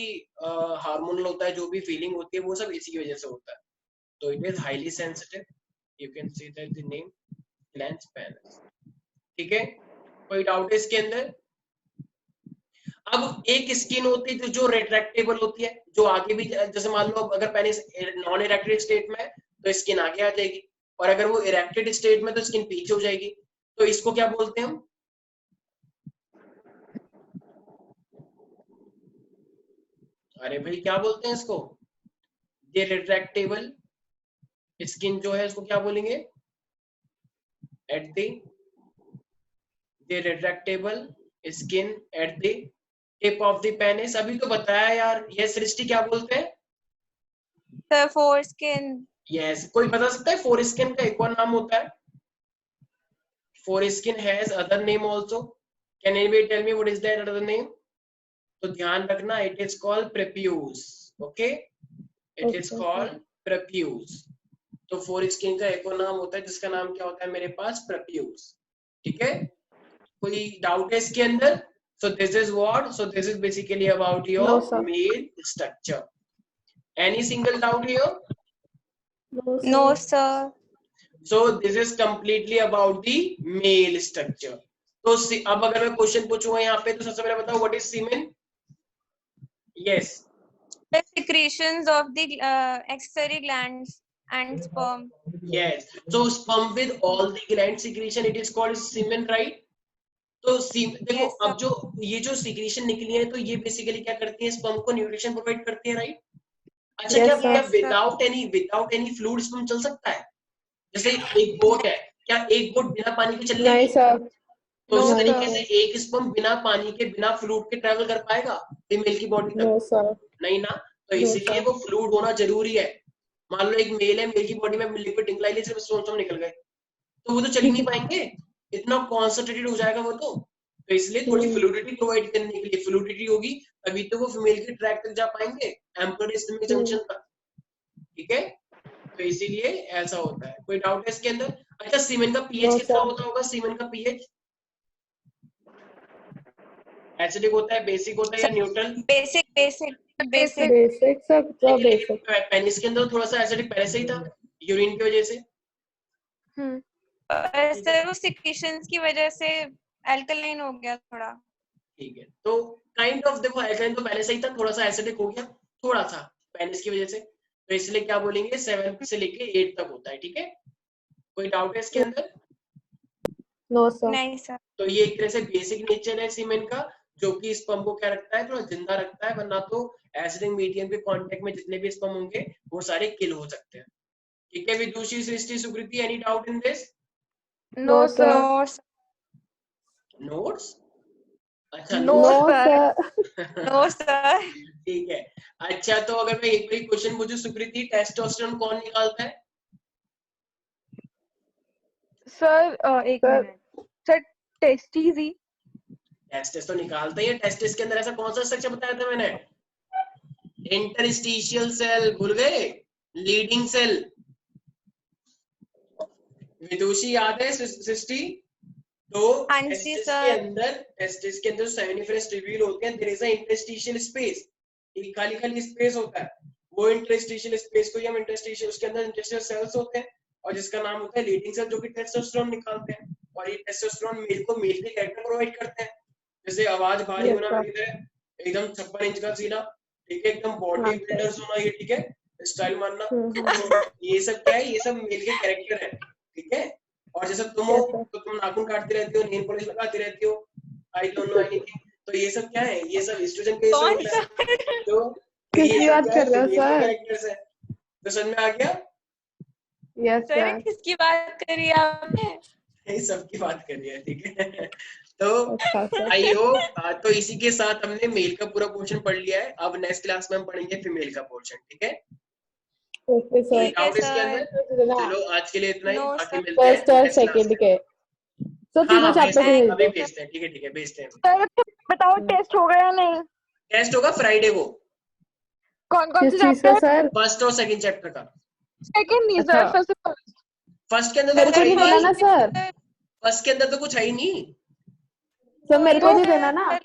हार्मोनल होता है, जो भी फीलिंग होती है, वो सब इसी की वजह से होता है। तो it is highly sensitive, you can see that the name glans penis, ठीक है। कोई डाउट है इसके अंदर? अब एक स्किन होती है जो रेट्रैक्टेबल होती है, जो आगे भी, जैसे मान लो अगर पेनिस नॉन इरेक्टेड स्टेट में है तो स्किन आगे आ जाएगी, और अगर वो इरेक्टेड स्टेट में तो स्किन पीछे हो जाएगी। तो इसको क्या बोलते हैं हम? अरे भाई क्या बोलते हैं इसको? ये रिट्रैक्टेबल स्किन जो है इसको क्या बोलेंगे? At the retractable skin at the tip of the penis. अभी तो बताया यार, ये सृष्टि क्या बोलते हैं? Sir foreskin. यस, कोई बता सकता है फोरस्किन का एक और नाम होता है? Foreskin has other name also. Can anybody tell me what is that other name? तो ध्यान रखना, it is called prepuce. Okay, it is called prepuce. तो foreskin का एक और नाम होता है जिसका नाम क्या होता है मेरे पास, prepuce, ठीक है। कोई डाउट है इसके अंदर? So this is what? So this is basically about your No, sir. male structure. Any single doubt here? No sir. So this is completely about the male structure. तो अब अगर मैं क्वेश्चन पूछूंगा यहाँ पे तो सबसे पहले बताओ what is semen? Yes, The secretions of the accessory glands and sperm. yes. So sperm with all the gland secretion, it is called semen, right? तो देखो Yes, sir. अब जो ये जो सिक्रीशन निकली है तो ये बेसिकली क्या करती है, स्पर्म को न्यूट्रिशन प्रोवाइड करती है, राइट? अच्छा Yes, क्या sir. क्या विदाउट एनी फ्लूइड स्पर्म चल सकता है? जैसे एक बोट है, क्या एक बोट बिना पानी के चल नहीं लेगी? sir. तो No, उसी sir. तरीके से एक स्पर्म बिना पानी के, बिना फ्लूइड के ट्रैवल कर पाएगा फीमेल की बॉडी तक? No, sir. नहीं ना। तो No, इसीलिए sir. वो फ्लूइड होना जरूरी है। मान लो एक मेल है, मेल की बॉडी में लिक्विड निकला, सिर्फ स्पर्म निकल गए, तो वो तो चल ही नहीं पाएंगे, इतना कॉन्सेंट्रेटेड हो जाएगा वो तो इसलिए थोड़ी फ्लूइडिटी प्रोवाइड करने के लिए, फ्लूइडिटी होगी तभी तो वो फीमेल के ट्रैक तक जा पाएंगे, एम्पलर इस्टमिक जंक्शन तक। ठीक है, तो इसीलिए ऐसा होता है। कोई डाउट है इसके अंदर? अच्छा, सीमेन का पीएच No, कितना sir. होता होगा? सीमेन का पीएच एसिडिक होता है, बेसिक होता है या neutral? Basic basic basic Basic, sir. So basic. Penis के अंदर थोड़ा सा एसिडिक पहले से ही था, यूरिन की वजह से। सर वो सिक्रीशंस की वजह से अल्कलाइन हो गया थोड़ा। ठीक है, तो काइंड ऑफ देखो अल्कलाइन तो पहले से ही था, थोड़ा सा एसिडिक हो गया, थोड़ा सा पेनिस की वजह से, तो इसलिए क्या बोलेंगे 7 से लेके 8 तक होता है। ठीक है, कोई डाउट है इसके अंदर? No, sir. नहीं सर। तो ये एक तरह से बेसिक नेचर है सीमेन का, जो कि स्पर्म को क्या रखता है, थोड़ा जिंदा रखता है, वरना तो एसिडिक मीडियम के कांटेक्ट में जितने भी स्पर्म होंगे वो सारे किल हो सकते हैं। ठीक है Vidushi, Srishti, Sukriti, any doubt in this? No, sir. Notes? अच्छा No, sir. No sir. ठीक है। अच्छा, तो अगर मैं एक बार क्वेश्चन पूछूं सुकृति, टेस्टोस्टेरोन कौन निकालता है? सर एक Sir. मिनट सर टेस्टीज ही टेस्टिस तो निकालता ही है। टेस्टिस के अंदर ऐसा कौन सा स्ट्रक्चर बताया था मैंने? इंटरस्टिशियल सेल, भूल गए? Leading cell. विदुषी याद है सृष्टि? तो हाँ जी, टेस्टिस sir. के अंदर सेमिनिफरस ट्यूब्यूल होते हैं, there is a interstitial space, एक खाली खाली स्पेस होता है, वो इंटरस्टिशियल स्पेस को ही हम इंटरस्टिशियल, उसके अंदर इंटरस्टिशियल सेल्स होते हैं और जिसका नाम होता है लीडिंग सेल, जो कि टेस्टोस्टेरोन निकालते हैं। और ये टेस्टोस्टेरोन मेल को मेल के कैरेक्टर प्रोवाइड करते हैं, जैसे आवाज भारी Yes, होना sir. मेरी तरह, एकदम 56 इंच का सीना, ठीक है, एकदम बॉडी बिल्डर्स होना, ये ठीक है, स्टाइल मारना, तो ये सब क्या है, ये सब मेल के कैरेक्टर है। ठीक है, और जैसे तुम हो Yes, sir. तो तुम नाखून काटती रहती हो, नेल पॉलिश लगाती रहती हो, आई डोंट नो एनीथिंग, तो ये सब क्या है, ये सब एस्ट्रोजन के कौन होता है। तो किसकी बात कर रहे हो सर? कैरेक्टर्स है, तो समझ में आ गया? Yes, sir sir. किसकी बात करी आपने? ये सबकी बात कर रही है। ठीक है, तो अच्छा सर. आई होप, तो इसी के साथ हमने मेल का पूरा पोर्शन पढ़ लिया है। अब नेक्स्ट क्लास में हम पढ़ेंगे फीमेल का पोर्शन। ठीक है, Okay, sir. ठीक है डाउट इसके सर। अंदर? चलो आज के लिए इतना ही, No, बाकी sir. मिलते हैं First और next class second में। के. So हाँ तीनों हाँ, चैप्टर भेजते हैं, भेज अभी दो. भेजते हैं। ठीक है ठीक है, भेजते हैं। सर बताओ टेस्ट हो गया या नहीं? टेस्ट होगा फ्राइडे को, कौन कौन से किस चीज का चैप्टर? सर? फर्स्ट और सेकंड चैप्टर का। सेकंड नहीं सर, अच्छा. First first. फर्स्ट के अंदर तो मेरे कुछ को है ही नहीं देना नहीं, ना सर. फर्स्ट के अंदर तो कुछ है ही नहीं। सर मेरे को नहीं देना ना.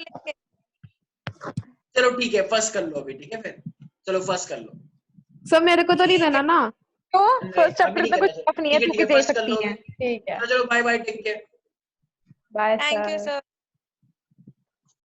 चलो ठीक है, फर्स्ट कर लो अभी। ठीक है, फिर चलो फर्स्ट कर लो। सर मेरे को तो नहीं देना ना. तो नहीं, फर्स्ट अभी चैप्टर नहीं पे करना कुछ चाहिए। टफ नहीं है, ठीक तू है, दे फर्स्ट कर लो सकती है। अभी। ठीक है. चलो bye bye, take care. Bye thank you sir. Sir.